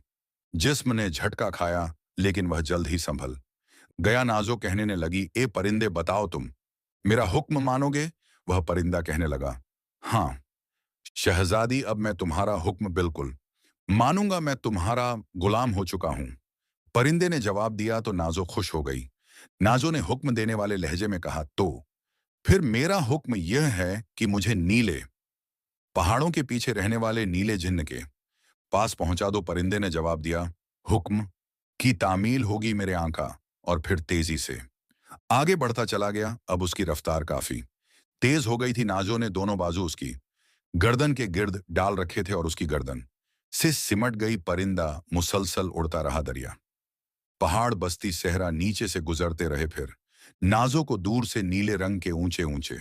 जिस्म ने झटका खाया, लेकिन वह जल्द ही संभल गया। नाजो कहने ने लगी, ए परिंदे, बताओ तुम मेरा हुक्म मानोगे? वह परिंदा कहने लगा, हाँ शहजादी, अब मैं तुम्हारा हुक्म बिल्कुल मानूंगा, मैं तुम्हारा गुलाम हो चुका हूं। परिंदे ने जवाब दिया तो नाजो खुश हो गई। नाजो ने हुक्म देने वाले लहजे में कहा, तो फिर मेरा हुक्म यह है कि मुझे नीले पहाड़ों के पीछे रहने वाले नीले जिन्न के पास पहुंचा दो। परिंदे ने जवाब दिया, हुक्म की तामील होगी मेरे आका। और फिर तेजी से आगे बढ़ता चला गया। अब उसकी रफ्तार काफी तेज हो गई थी। नाजो ने दोनों बाजू उसकी गर्दन के गिर्द डाल रखे थे और उसकी गर्दन से सिमट गई। परिंदा मुसलसल उड़ता रहा। दरिया, पहाड़, बस्ती, सहरा नीचे से गुजरते रहे। फिर नाजो को दूर से नीले रंग के ऊंचे ऊंचे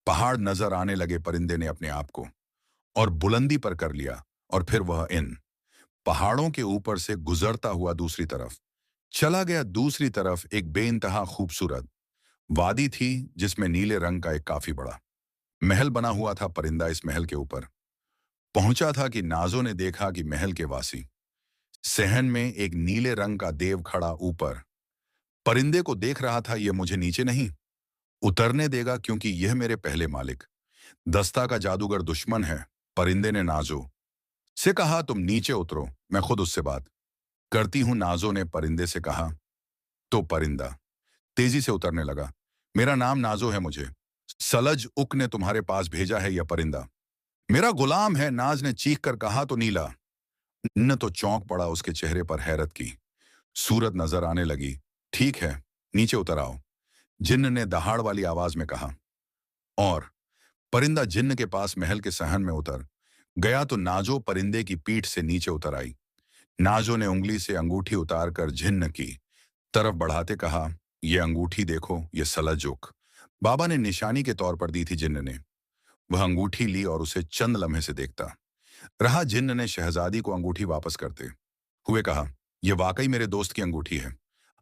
पहाड़ नजर आने लगे। परिंदे ने अपने आप को और बुलंदी पर कर लिया और फिर वह इन पहाड़ों के ऊपर से गुजरता हुआ दूसरी तरफ चला गया। दूसरी तरफ एक बेइंतहा खूबसूरत वादी थी जिसमें नीले रंग का एक काफी बड़ा महल बना हुआ था। परिंदा इस महल के ऊपर पहुंचा था कि नाजो ने देखा कि महल के वासी सहन में एक नीले रंग का देव खड़ा ऊपर परिंदे को देख रहा था। यह मुझे नीचे नहीं उतरने देगा क्योंकि यह मेरे पहले मालिक दस्ता का जादूगर दुश्मन है। परिंदे ने नाजो से कहा, तुम नीचे उतरो, मैं खुद उससे बात करती हूं। नाजो ने परिंदे से कहा। तो परिंदा तेजी से उतरने लगा। मेरा नाम नाजो है, मुझे सलज उक ने तुम्हारे पास भेजा है। यह परिंदा मेरा गुलाम है, नाज ने चीख कर कहा। तो नीला न तो चौंक पड़ा। उसके चेहरे पर हैरत की सूरत नजर आने लगी। ठीक है, नीचे उतर आओ, जिन्न ने दहाड़ वाली आवाज में कहा। और परिंदा जिन्न के पास महल के सहन में उतर गया। तो नाजो परिंदे की पीठ से नीचे उतर आई। नाजो ने उंगली से अंगूठी उतारकर जिन्न की तरफ बढ़ाते कहा, यह अंगूठी देखो, यह सलजुक बाबा ने निशानी के तौर पर दी थी। जिन्न ने वह अंगूठी ली और उसे चंद लम्हे से देखता रहा। जिन्न ने शहजादी को अंगूठी वापस करते हुए कहा, यह वाकई मेरे दोस्त की अंगूठी है।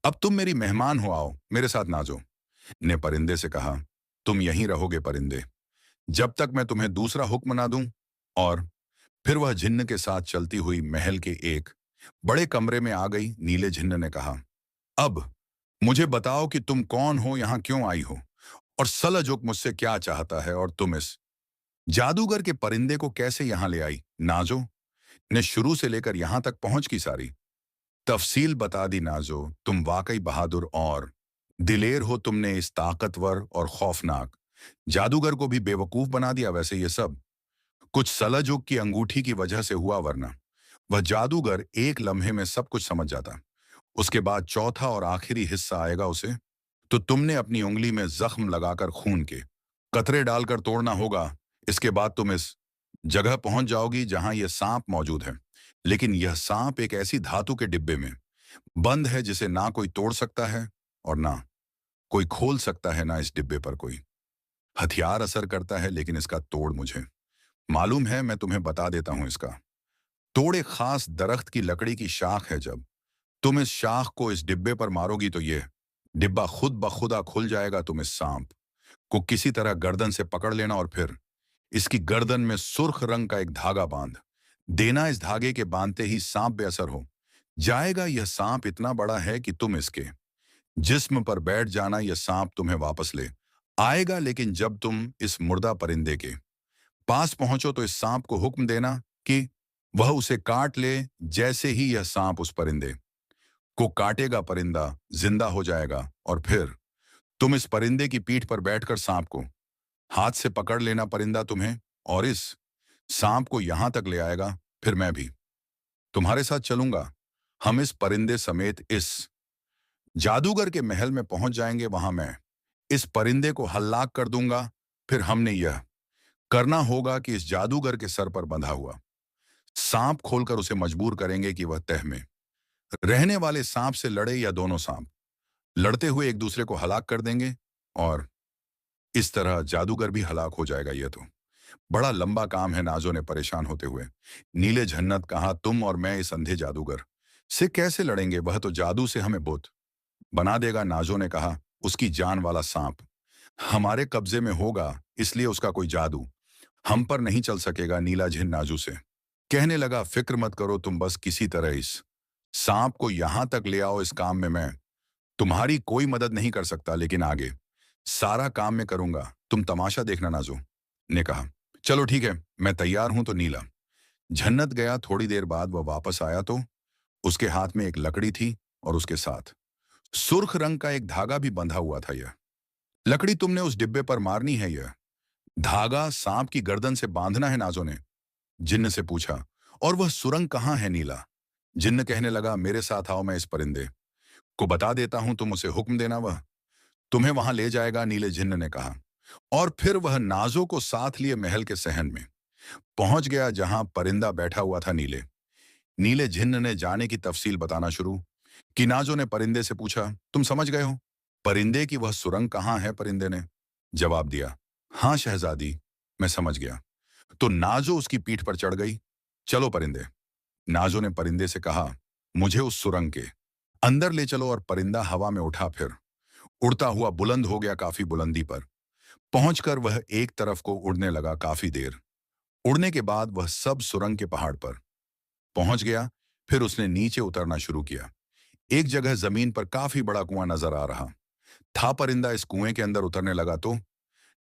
अब तुम मेरी मेहमान हो, आओ मेरे साथ। नाजो ने परिंदे से कहा, तुम यहीं रहोगे परिंदे, जब तक मैं तुम्हें दूसरा हुक्म ना दूं। और फिर वह जिन्न के साथ चलती हुई महल के एक बड़े कमरे में आ गई। नीले जिन्न ने कहा, अब मुझे बताओ कि तुम कौन हो, यहां क्यों आई हो, और सलजुक मुझसे क्या चाहता है, और तुम इस जादूगर के परिंदे को कैसे यहां ले आई। नाजो ने शुरू से लेकर यहां तक पहुंच की सारी तफसील बता दी। नाजो, तुम वाकई बहादुर और दिलेर हो। तुमने इस ताकतवर और खौफनाक जादूगर को भी बेवकूफ बना दिया। वैसे ये सब कुछ सलजुक की अंगूठी की वजह से हुआ, वरना वह जादूगर एक लम्हे में सब कुछ समझ जाता। उसके बाद चौथा और आखिरी हिस्सा आएगा उसे तो तुमने अपनी उंगली में जख्म लगाकर खून के कतरे डालकर तोड़ना होगा। इसके बाद तुम इस जगह पहुंच जाओगी जहां यह सांप मौजूद है। लेकिन यह सांप एक ऐसी धातु के डिब्बे में बंद है जिसे ना कोई तोड़ सकता है और ना कोई खोल सकता है। ना इस डिब्बे पर कोई हथियार असर करता है। लेकिन इसका तोड़ मुझे मालूम है, मैं तुम्हें बता देता हूं। इसका तोड़ एक खास दरख्त की लकड़ी की शाख है। जब तुम इस शाख को इस डिब्बे पर मारोगी तो यह डिब्बा खुद ब खुदा खुल जाएगा। तुम इस सांप को किसी तरह गर्दन से पकड़ लेना और फिर इसकी गर्दन में सुर्ख रंग का एक धागा बांध देना। इस धागे के बांधते ही सांप बेअसर हो जाएगा। यह सांप इतना बड़ा है कि तुम इसके जिस्म पर बैठ जाना, यह सांप तुम्हें वापस ले आएगा। लेकिन जब तुम इस मुर्दा परिंदे के पास पहुंचो तो इस सांप को हुक्म देना कि वह उसे काट ले। जैसे ही यह सांप उस परिंदे को काटेगा, परिंदा जिंदा हो जाएगा और फिर तुम इस परिंदे की पीठ पर बैठकर सांप को हाथ से पकड़ लेना। परिंदा तुम्हें और इस सांप को यहां तक ले आएगा। फिर मैं भी तुम्हारे साथ चलूंगा। हम इस परिंदे समेत इस जादूगर के महल में पहुंच जाएंगे। वहां मैं इस परिंदे को हल्लाक कर दूंगा। फिर हमने यह करना होगा कि इस जादूगर के सर पर बंधा हुआ सांप खोलकर उसे मजबूर करेंगे कि वह तह में रहने वाले सांप से लड़े, या दोनों सांप लड़ते हुए एक दूसरे को हलाक कर देंगे और इस तरह जादूगर भी हलाक हो जाएगा। यह तो बड़ा लंबा काम है, नाजो ने परेशान होते हुए नीले जन्नत कहा। तुम और मैं इस अंधे जादूगर से कैसे लड़ेंगे, वह तो जादू से हमें बुत बना देगा। नाजो ने कहा, उसकी जान वाला सांप हमारे कब्जे में होगा, इसलिए उसका कोई जादू हम पर नहीं चल सकेगा। नीला झिन नाजू से कहने लगा, फिक्र मत करो, तुम बस किसी तरह इस सांप को यहां तक ले आओ। इस काम में मैं तुम्हारी कोई मदद नहीं कर सकता, लेकिन आगे सारा काम मैं करूंगा। तुम तमाशा देखना। नाजो ने कहा, चलो ठीक है, मैं तैयार हूं। तो नीला जन्नत गया। थोड़ी देर बाद वह वापस आया तो उसके हाथ में एक लकड़ी थी और उसके साथ सुर्ख रंग का एक धागा भी बंधा हुआ था। यह लकड़ी तुमने उस डिब्बे पर मारनी है, यह धागा सांप की गर्दन से बांधना है। नाजो ने जिन्न से पूछा, और वह सुरंग कहाँ है। नीला जिन्न कहने लगा, मेरे साथ आओ, मैं इस परिंदे को बता देता हूं, तुम उसे हुक्म देना, वह तुम्हें वहां ले जाएगा, नीले जिन्न ने कहा। और फिर वह नाजो को साथ लिए महल के सहन में पहुंच गया जहां परिंदा बैठा हुआ था। नीले नीले जिन्न ने जाने की तफसील बताना शुरू कि नाजो ने परिंदे से पूछा, तुम समझ गए हो परिंदे की वह सुरंग कहाँ है? परिंदे ने जवाब दिया, हाँ शहजादी, मैं समझ गया। तो नाजो उसकी पीठ पर चढ़ गई। चलो परिंदे, नाजो ने परिंदे से कहा, मुझे उस सुरंग के अंदर ले चलो। और परिंदा हवा में उठा, फिर उड़ता हुआ बुलंद हो गया काफी बुलंदी पर। पहुंचकर वह एक तरफ को उड़ने लगा। काफी देर उड़ने के बाद वह सब सुरंग के पहाड़ पर पहुंच गया। फिर उसने नीचे उतरना शुरू किया। एक जगह जमीन पर काफी बड़ा कुआं नजर आ रहा था। परिंदा इस कुएं के अंदर उतरने लगा तो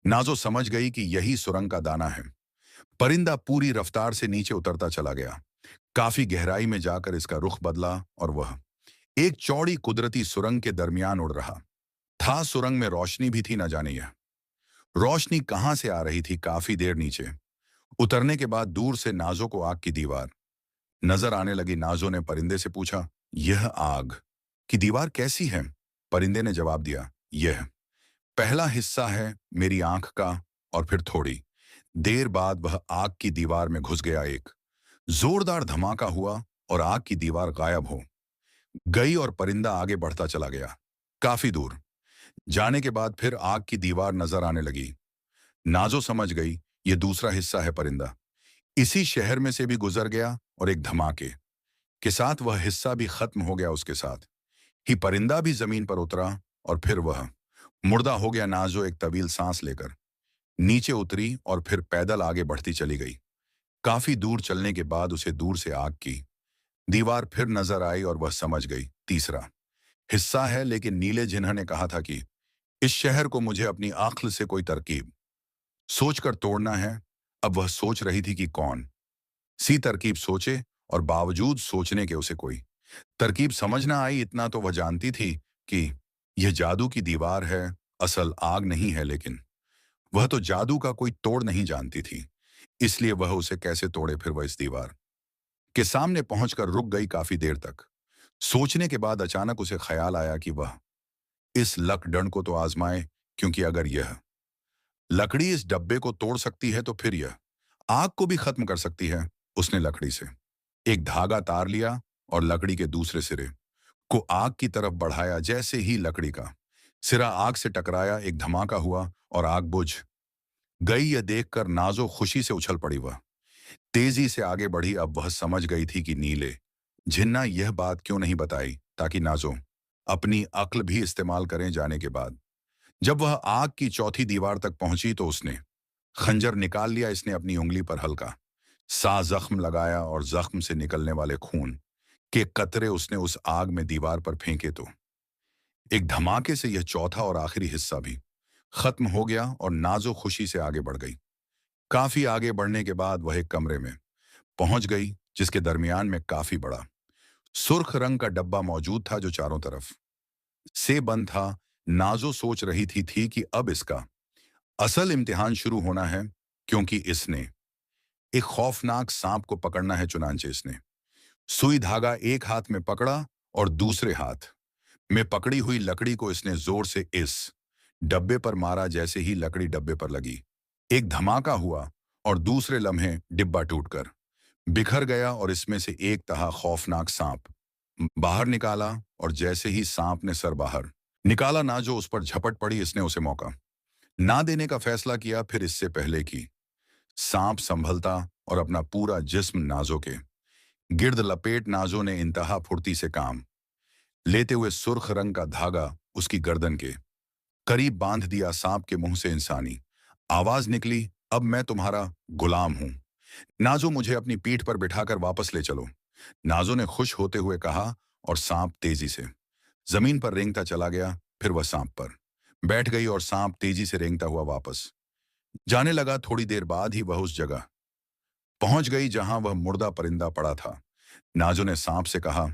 नाजो समझ गई कि यही सुरंग का दाना है। परिंदा पूरी रफ्तार से नीचे उतरता चला गया। काफी गहराई में जाकर इसका रुख बदला और वह एक चौड़ी कुदरती सुरंग के दरमियान उड़ रहा था। सुरंग में रोशनी भी थी, न जाने यह रोशनी कहां से आ रही थी। काफी देर नीचे उतरने के बाद दूर से नाजो को आग की दीवार नजर आने लगी। नाजो ने परिंदे से पूछा, यह आग की दीवार कैसी है? परिंदे ने जवाब दिया, यह पहला हिस्सा है मेरी आंख का। और फिर थोड़ी देर बाद वह आग की दीवार में घुस गया। एक जोरदार धमाका हुआ और आग की दीवार गायब हो गई और परिंदा आगे बढ़ता चला गया। काफी दूर जाने के बाद फिर आग की दीवार नजर आने लगी। नाजो समझ गई ये दूसरा हिस्सा है। परिंदा इसी शहर में से भी गुजर गया और एक धमाके के साथ वह हिस्सा भी खत्म हो गया। उसके साथ ही परिंदा भी जमीन पर उतरा और फिर वह मुर्दा हो गया। नाजो एक तवील सांस लेकर नीचे उतरी और फिर पैदल आगे बढ़ती चली गई। काफी दूर चलने के बाद उसे दूर से आग की दीवार फिर नजर आई और वह समझ गई तीसरा हिस्सा है। लेकिन नीले जिन्ह ने कहा था कि इस शहर को मुझे अपनी आंख से कोई तरकीब सोचकर तोड़ना है। अब वह सोच रही थी कि कौन सी तरकीब सोचे, और बावजूद सोचने के उसे कोई तरकीब समझ ना आई। इतना तो वह जानती थी कि यह जादू की दीवार है, असल आग नहीं है। लेकिन वह तो जादू का कोई तोड़ नहीं जानती थी, इसलिए वह उसे कैसे तोड़े? फिर वह इस दीवार के सामने पहुंचकर रुक गई काफी देर तक। सोचने के बाद अचानक उसे ख्याल आया कि वह इस लकडंड को तो आजमाए, क्योंकि अगर यह लकड़ी इस डब्बे को तोड़ सकती है तो फिर यह आग को भी खत्म कर सकती है। उसने लकड़ी से एक धागा तार लिया और लकड़ी के दूसरे सिरे को आग की तरफ बढ़ाया। जैसे ही लकड़ी का सिरा आग से टकराया, एक धमाका हुआ और आग बुझ गई। यह देखकर नाजो खुशी से उछल पड़ी। वह तेजी से आगे बढ़ी। अब वह समझ गई थी कि नीले जिन्ना यह बात क्यों नहीं बताई, ताकि नाजो अपनी अक्ल भी इस्तेमाल करें। जाने के बाद जब वह आग की चौथी दीवार तक पहुंची तो उसने खंजर निकाल लिया। इसने अपनी उंगली पर हल्का सा जख्म लगाया और जख्म से निकलने वाले खून के कतरे उसने उस आग में दीवार पर फेंके तो एक धमाके से यह चौथा और आखिरी हिस्सा भी खत्म हो गया और नाजो खुशी से आगे बढ़ गई। काफी आगे बढ़ने के बाद वह एक कमरे में पहुंच गई जिसके दरमियान में काफी बड़ा सुर्ख रंग का डब्बा मौजूद था जो चारों तरफ से बंद था। नाजो सोच रही थी कि अब इसका असल इम्तिहान शुरू होना है, क्योंकि इसने एक खौफनाक सांप को पकड़ना है। चुनांचे इसने सुई धागा एक हाथ में पकड़ा और दूसरे हाथ में पकड़ी हुई लकड़ी को इसने जोर से इस डब्बे पर मारा। जैसे ही लकड़ी डब्बे पर लगी, एक धमाका हुआ और दूसरे लम्हे डिब्बा टूटकर बिखर गया और इसमें से एक तहा खौफनाक सांप बाहर निकाला। और जैसे ही सांप ने सर बाहर निकाला, नाजो उस पर झपट पड़ी। इसने उसे मौका ना देने का फैसला किया। फिर इससे पहले कि सांप संभलता और अपना पूरा जिस्म नाजो के गिर्द लपेट, नाजो ने इंतहा फुर्ती से काम लेते हुए सुर्ख रंग का धागा उसकी गर्दन के करीब बांध दिया। सांप के मुंह से इंसानी आवाज निकली, अब मैं तुम्हारा गुलाम हूं। नाजो, मुझे अपनी पीठ पर बिठाकर वापस ले चलो, नाजो ने खुश होते हुए कहा। और सांप तेजी से जमीन पर रेंगता चला गया। फिर वह सांप पर बैठ गई और सांप तेजी से रेंगता हुआ वापस जाने लगा। थोड़ी देर बाद ही वह उस जगह पहुंच गई जहां वह मुर्दा परिंदा पड़ा था। नाजो ने सांप से कहा,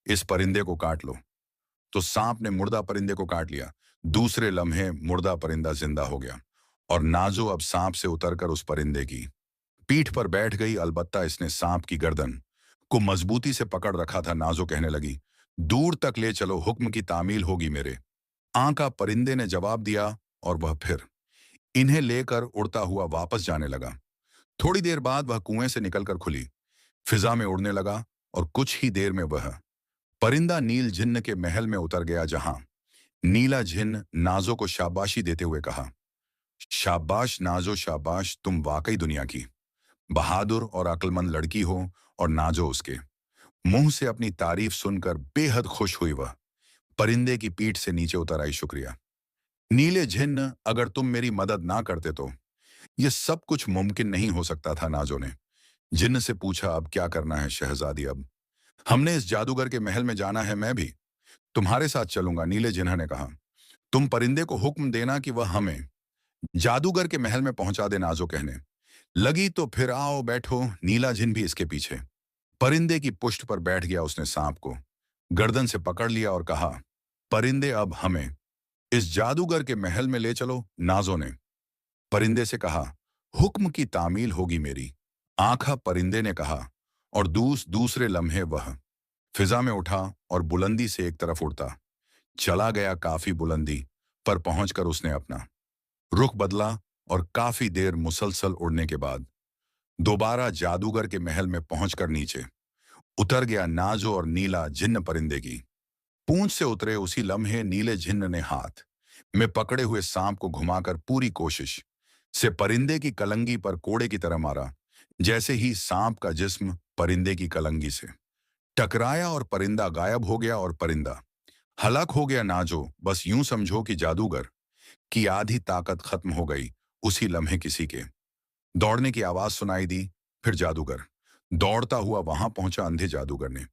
इस परिंदे को काट लो। तो सांप ने मुर्दा परिंदे को काट लिया। दूसरे लम्हे मुर्दा परिंदा जिंदा हो गया और नाजो अब सांप से उतरकर उस परिंदे की पीठ पर बैठ गई। अलबत्ता इसने सांप की गर्दन को मजबूती से पकड़ रखा था। नाजो कहने लगी, दूर तक ले चलो, हुक्म की तामील होगी मेरे आका परिंदे ने जवाब दिया और वह फिर इन्हें लेकर उड़ता हुआ वापस जाने लगा। थोड़ी देर बाद वह कुएं से निकलकर खुली फिजा में उड़ने लगा और कुछ ही देर में वह परिंदा नील जिन्न के महल में उतर गया, जहां नीला जिन्न नाजो को शाबाशी देते हुए कहा, शाबाश नाजो शाबाश, तुम वाकई दुनिया की बहादुर और अक्लमंद लड़की हो। और नाजो उसके मुंह से अपनी तारीफ सुनकर बेहद खुश हुई। वह परिंदे की पीठ से नीचे उतर आई। शुक्रिया नीले झिन्न, अगर तुम मेरी मदद ना करते तो यह सब कुछ मुमकिन नहीं हो सकता था। नाजो ने जिन्न से पूछा, अब क्या करना है शहजादी? अब हमने इस जादूगर के महल में जाना है, मैं भी तुम्हारे साथ चलूंगा। नीले जिन्हा ने कहा, तुम परिंदे को हुक्म देना कि वह हमें जादूगर के महल में पहुंचा दे। नाजो कहने लगी, तो फिर आओ बैठो। नीला जिन भी इसके पीछे परिंदे की पुष्ट पर बैठ गया। उसने सांप को गर्दन से पकड़ लिया और कहा, परिंदे, अब हमें इस जादूगर के महल में ले चलो। नाजो ने परिंदे से कहा, हुक्म की तामील होगी मेरी आंखा, परिंदे ने कहा। और दूसरे लम्हे वह फिजा में उठा और बुलंदी से एक तरफ उड़ता चला गया। काफी बुलंदी पर पहुंचकर उसने अपना रुख बदला और काफी देर मुसलसल उड़ने के बाद दोबारा जादूगर के महल में पहुंचकर नीचे उतर गया। नाजो और नीला जिन्न परिंदे की पूंछ से उतरे उसी लम्हे नीले जिन्न ने हाथ में पकड़े हुए सांप को घुमाकर पूरी कोशिश से परिंदे की कलंगी पर कोड़े की तरह मारा। जैसे ही सांप का जिस्म परिंदे की कलंगी से टकराया और परिंदा गायब हो गया और परिंदा हलाक हो गया। नाजो, बस यूं समझो कि जादूगर की आधी ताकत खत्म हो गई। उसी लम्हे किसी के दौड़ने की आवाज सुनाई दी। फिर जादूगर दौड़ता हुआ वहां पहुंचा। अंधे जादूगर ने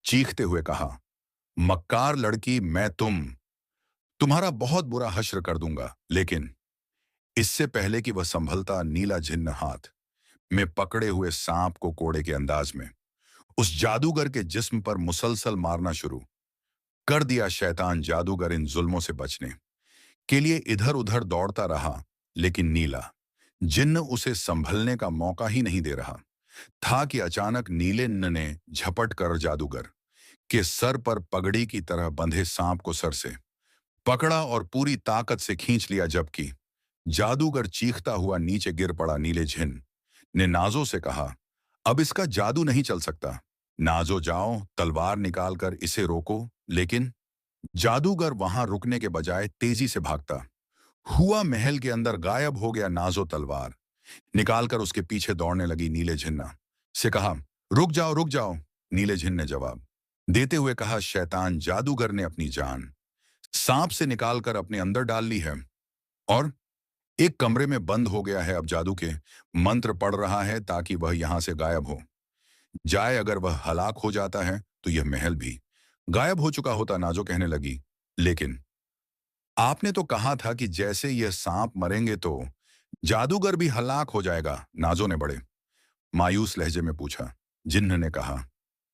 चीखते हुए कहा, मक्कार लड़की, मैं तुम्हारा बहुत बुरा हश्र कर दूंगा। लेकिन इससे पहले कि वह संभलता, नीला जिन्न हाथ में पकड़े हुए सांप को कोड़े के अंदाज में उस जादूगर के जिस्म पर मुसलसल मारना शुरू कर दिया। शैतान जादूगर इन जुल्मों से बचने के लिए इधर उधर दौड़ता रहा, लेकिन नीला जिन्न उसे संभलने का मौका ही नहीं दे रहा था कि अचानक नीले न ने झपट कर जादूगर के सर पर पगड़ी की तरह बंधे सांप को सर से पकड़ा और पूरी ताकत से खींच लिया। जबकि जादूगर चीखता हुआ नीचे गिर पड़ा। नीले झिन ने नाजो से कहा, अब इसका जादू नहीं चल सकता। नाजो, जाओ तलवार निकालकर इसे रोको। लेकिन जादूगर वहां रुकने के बजाय तेजी से भागता हुआ महल के अंदर गायब हो गया। नाजो तलवार निकालकर उसके पीछे दौड़ने लगी। नीले झिन्ना से कहा, रुक जाओ रुक जाओ। नीले झिन ने जवाब देते हुए कहा, शैतान जादूगर ने अपनी जान सांप से निकालकर अपने अंदर डाल ली है और एक कमरे में बंद हो गया है। अब जादू के मंत्र पढ़ रहा है ताकि वह यहां से गायब हो जाए। अगर वह हलाक हो जाता है तो यह महल भी गायब हो चुका होता। नाजो कहने लगी, लेकिन आपने तो कहा था कि जैसे यह सांप मरेंगे तो जादूगर भी हलाक हो जाएगा। नाजो ने बड़े मायूस लहजे में पूछा। जिन्न ने कहा,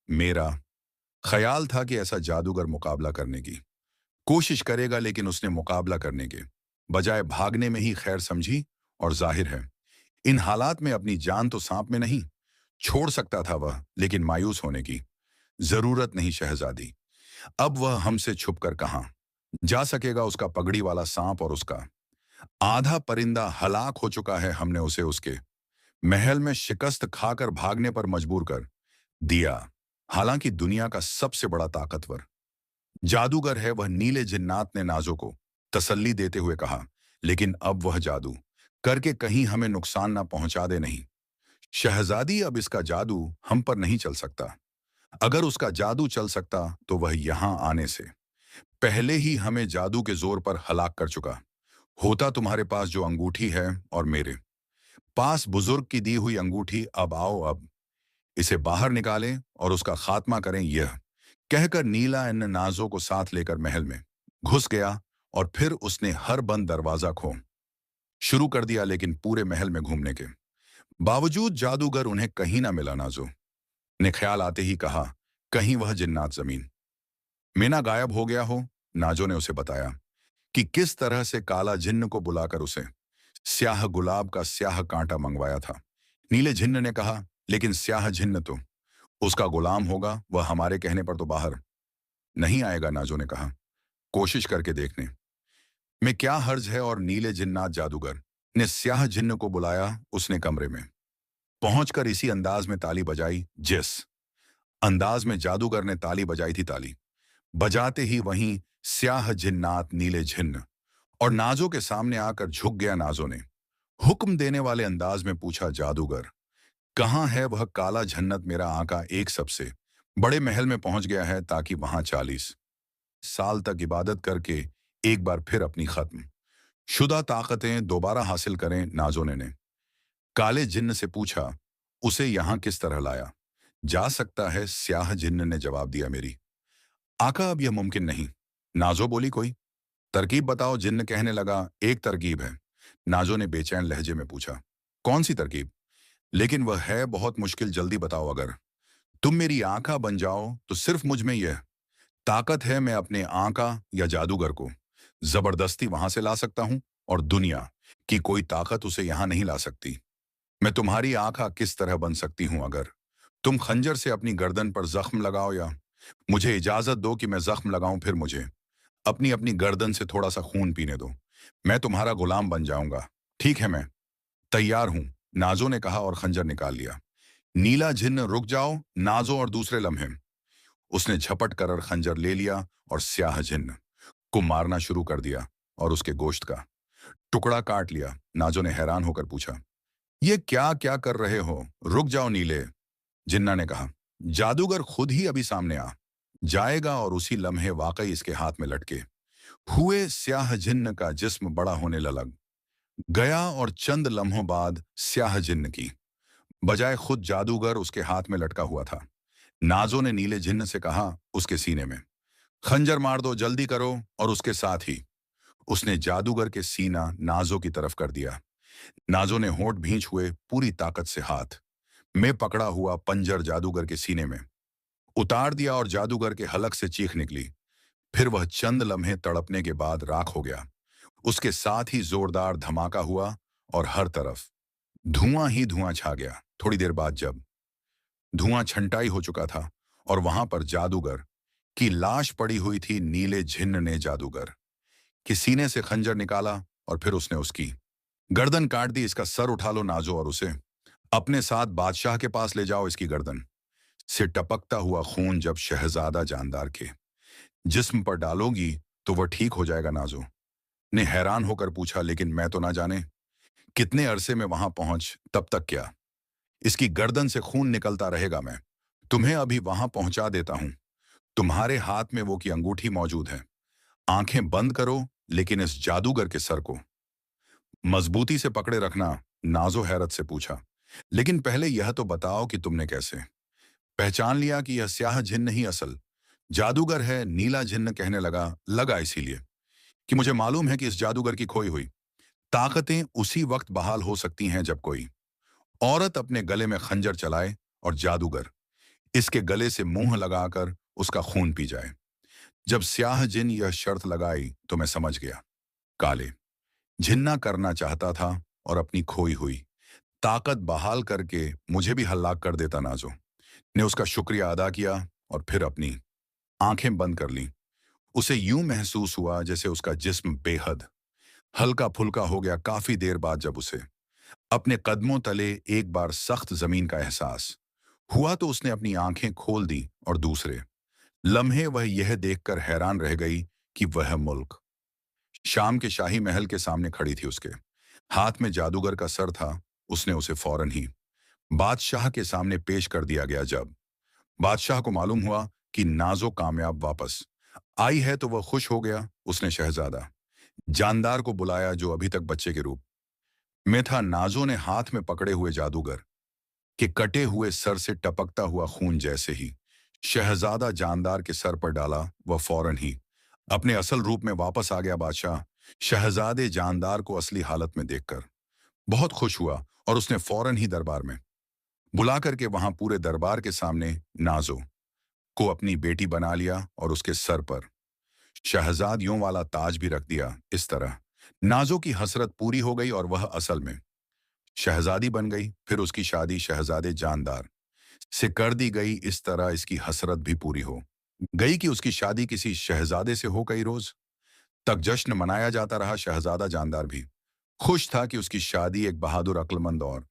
मेरा ख्याल था कि ऐसा जादूगर मुकाबला करने की कोशिश करेगा, लेकिन उसने मुकाबला करने के बजाय भागने में ही खैर समझी। और जाहिर है इन हालात में अपनी जान तो सांप में नहीं छोड़ सकता था वह, लेकिन मायूस होने की जरूरत नहीं शहजादी। अब वह हमसे छुपकर कहां जा सकेगा? उसका पगड़ी वाला सांप और उसका आधा परिंदा हलाक हो चुका है। हमने उसे उसके महल में शिकस्त खाकर भागने पर मजबूर कर दिया। हालांकि दुनिया का सबसे बड़ा ताकतवर जादूगर है वह, नीले जिन्नात ने नाजो को तसल्ली देते हुए कहा, लेकिन अब वह जादू करके कहीं हमें नुकसान ना पहुंचा दे। नहीं शहजादी, अब इसका जादू हम पर नहीं चल सकता। अगर उसका जादू चल सकता तो वह यहां आने से पहले ही हमें जादू के जोर पर हलाक कर चुका होता। तुम्हारे पास जो अंगूठी है और मेरे पास बुजुर्ग की दी हुई अंगूठी, अब आओ, अब इसे बाहर निकालें और उसका खात्मा करें। यह कहकर नीला इन नाजों को साथ लेकर महल में घुस गया और फिर उसने हर बंद दरवाजा खोल शुरू कर दिया। लेकिन पूरे महल में घूमने के बावजूद जादूगर उन्हें कहीं ना मिला। नाजो ने ख्याल आते ही कहा, कहीं वह जिन्नात जमीन में ना गायब हो गया हो। नाजो ने उसे बताया कि किस तरह से काला जिन्न को बुलाकर उसे स्याह गुलाब का स्याह कांटा मंगवाया था। नीले जिन्न ने कहा, लेकिन स्याह जिन्न तो उसका गुलाम होगा, वह हमारे कहने पर तो बाहर नहीं आएगा। नाजो ने कहा, कोशिश करके देखने में क्या हर्ज है? और नीले जिन्नात जादूगर ने स्याह जिन्न को बुलाया। उसने कमरे में पहुंचकर इसी अंदाज में ताली बजाई, जिस अंदाज में जादूगर ने ताली बजाई थी। ताली बजाते ही वहीं स्याह जिन्नात नीले जिन्न और नाजो के सामने आकर झुक गया। नाजो ने हुक्म देने वाले अंदाज में पूछा, जादूगर कहाँ है वह काला झन्नत? मेरा आका एक सबसे बड़े महल में पहुंच गया है ताकि वहां 40 साल तक इबादत करके एक बार फिर अपनी खत्म शुदा ताकतें दोबारा हासिल करें। नाजो ने काले जिन्न से पूछा, उसे यहां किस तरह लाया जा सकता है? स्याह जिन्न ने जवाब दिया, मेरी आका अब यह मुमकिन नहीं। नाजो बोली, कोई तरकीब बताओ। जिन्न कहने लगा, एक तरकीब है। नाजो ने बेचैन लहजे में पूछा, कौन सी तरकीब? लेकिन वह है बहुत मुश्किल, जल्दी बताओ। अगर तुम मेरी आका बन जाओ तो सिर्फ मुझ में यह ताकत है, मैं अपने आका या जादूगर को जबरदस्ती वहां से ला सकता हूं और दुनिया की कोई ताकत उसे यहां नहीं ला सकती। मैं तुम्हारी आका किस तरह बन सकती हूं? अगर तुम खंजर से अपनी गर्दन पर जख्म लगाओ या मुझे इजाजत दो कि मैं जख्म लगाऊं, फिर मुझे अपनी अपनी गर्दन से थोड़ा सा खून पीने दो, मैं तुम्हारा गुलाम बन जाऊंगा। ठीक है, मैं तैयार हूं, नाजो ने कहा और खंजर निकाल लिया। नीला जिन्न, रुक जाओ। नाजो और दूसरे लम्हे उसने झपट कर खंजर ले लिया और स्याह जिन्न को मारना शुरू कर दिया और उसके गोश्त का टुकड़ा काट लिया। नाजो ने हैरान होकर पूछा, ये क्या क्या कर रहे हो? रुक जाओ नीले जिन्ना ने कहा, जादूगर खुद ही अभी सामने आ जाएगा। और उसी लम्हे वाकई इसके हाथ में लटके हुए स्याह जिन्न का जिस्म बड़ा होने लग गया और चंद लम्हों बाद स्याह जिन्न की बजाय खुद जादूगर उसके हाथ में लटका हुआ था। नाजो ने नीले जिन्न से कहा, उसके सीने में खंजर मार दो, जल्दी करो। और उसके साथ ही उसने जादूगर के सीना नाजो की तरफ कर दिया। नाजो ने होंठ भींच हुए पूरी ताकत से हाथ में पकड़ा हुआ पंजर जादूगर के सीने में उतार दिया और जादूगर के हलक से चीख निकली। फिर वह चंद लम्हे तड़पने के बाद राख हो गया। उसके साथ ही जोरदार धमाका हुआ और हर तरफ धुआं ही धुआं छा गया। थोड़ी देर बाद जब धुआं छंटाई हो चुका था और वहां पर जादूगर की लाश पड़ी हुई थी, नीले झिन्न ने जादूगर के सीने से खंजर निकाला और फिर उसने उसकी गर्दन काट दी। इसका सर उठा लो नाजो और उसे अपने साथ बादशाह के पास ले जाओ। इसकी गर्दन से टपकता हुआ खून जब शहजादा जानदार के जिस्म पर डालोगी तो वह ठीक हो जाएगा। नाजो ने हैरान होकर पूछा, लेकिन मैं तो ना जाने कितने अरसे में वहां पहुंच, तब तक क्या इसकी गर्दन से खून निकलता रहेगा? मैं तुम्हें अभी वहां पहुंचा देता हूं। तुम्हारे हाथ में वो की अंगूठी मौजूद है। आंखें बंद करो, लेकिन इस जादूगर के सर को मजबूती से पकड़े रखना। नाजो हैरत से पूछा, लेकिन पहले यह तो बताओ कि तुमने कैसे पहचान लिया कि यह स्याह जिन्न ही असल जादूगर है? नीला जिन्न कहने लगा इसीलिए कि मुझे मालूम है कि इस जादूगर की खोई हुई ताकतें उसी वक्त बहाल हो सकती हैं जब कोई औरत अपने गले में खंजर चलाए और जादूगर इसके गले से मुंह लगाकर उसका खून पी जाए। जब स्याह जिन यह शर्त लगाई तो मैं समझ गया, काले जिन्ना करना चाहता था और अपनी खोई हुई ताकत बहाल करके मुझे भी हलाक कर देता। नाजो ने उसका शुक्रिया अदा किया और फिर अपनी आंखें बंद कर ली। उसे यूं महसूस हुआ जैसे उसका जिस्म बेहद हल्का फुल्का हो गया। काफी देर बाद जब उसे अपने कदमों तले एक बार सख्त जमीन का एहसास हुआ तो उसने अपनी आंखें खोल दी और दूसरे लम्हे वह यह देखकर हैरान रह गई कि वह मुल्क शाम के शाही महल के सामने खड़ी थी। उसके हाथ में जादूगर का सर था। उसने उसे फौरन ही बादशाह के सामने पेश कर दिया गया। जब बादशाह को मालूम हुआ कि नाजो कामयाब वापस आई है तो वह खुश हो गया। उसने शहजादा जानदार को बुलाया जो अभी तक बच्चे के रूप में था। नाजो ने हाथ में पकड़े हुए जादूगर के कटे हुए सर से टपकता हुआ खून जैसे ही शहजादा जानदार के सर पर डाला, वह फौरन ही अपने असल रूप में वापस आ गया। बादशाह शहजादे जानदार को असली हालत में देखकर बहुत खुश हुआ और उसने फौरन ही दरबार में बुला करके वहां पूरे दरबार के सामने नाजो को अपनी बेटी बना लिया और उसके सर पर शहजादियों वाला ताज भी रख दिया। इस तरह नाजो की हसरत पूरी हो गई और वह असल में शहजादी बन गई। फिर उसकी शादी शहजादे जानदार से कर दी गई। इस तरह इसकी हसरत भी पूरी हो गई कि उसकी शादी किसी शहजादे से हो गई। रोज तक जश्न मनाया जाता रहा। शहजादा जानदार भी खुश था कि उसकी शादी एक बहादुर, अक्लमंद और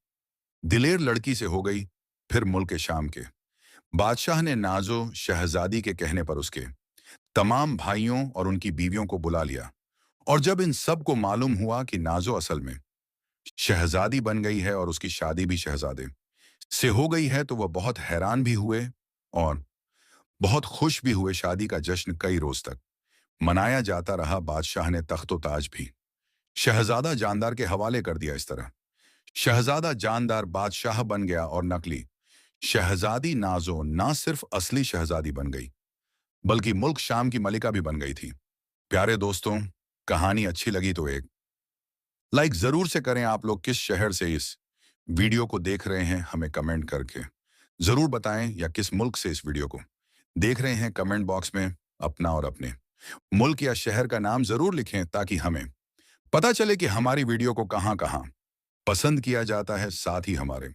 दिलेर लड़की से हो गई। फिर मुल्क शाम के बादशाह ने नाजो शहजादी के कहने पर उसके तमाम भाइयों और उनकी बीवियों को बुला लिया। और जब इन सब को मालूम हुआ कि नाजो असल में शहजादी बन गई है और उसकी शादी भी शहजादे से हो गई है, तो वह बहुत हैरान भी हुए और बहुत खुश भी हुए। शादी का जश्न कई रोज तक मनाया जाता रहा। बादशाह ने तख्तो ताज भी शहजादा जानदार के हवाले कर दिया। इस तरह शहजादा जानदार बादशाह बन गया और नकली शहजादी नाजो ना सिर्फ असली शहजादी बन गई, बल्कि मुल्क शाम की मलिका भी बन गई थी। प्यारे दोस्तों, कहानी अच्छी लगी तो एक लाइक जरूर से करें। आप लोग किस शहर से इस वीडियो को देख रहे हैं हमें कमेंट करके जरूर बताएं, या किस मुल्क से इस वीडियो को देख रहे हैं कमेंट बॉक्स में अपना और अपने मुल्क या शहर का नाम जरूर लिखें, ताकि हमें पता चले कि हमारी वीडियो को कहां कहां पसंद किया जाता है। साथ ही हमारे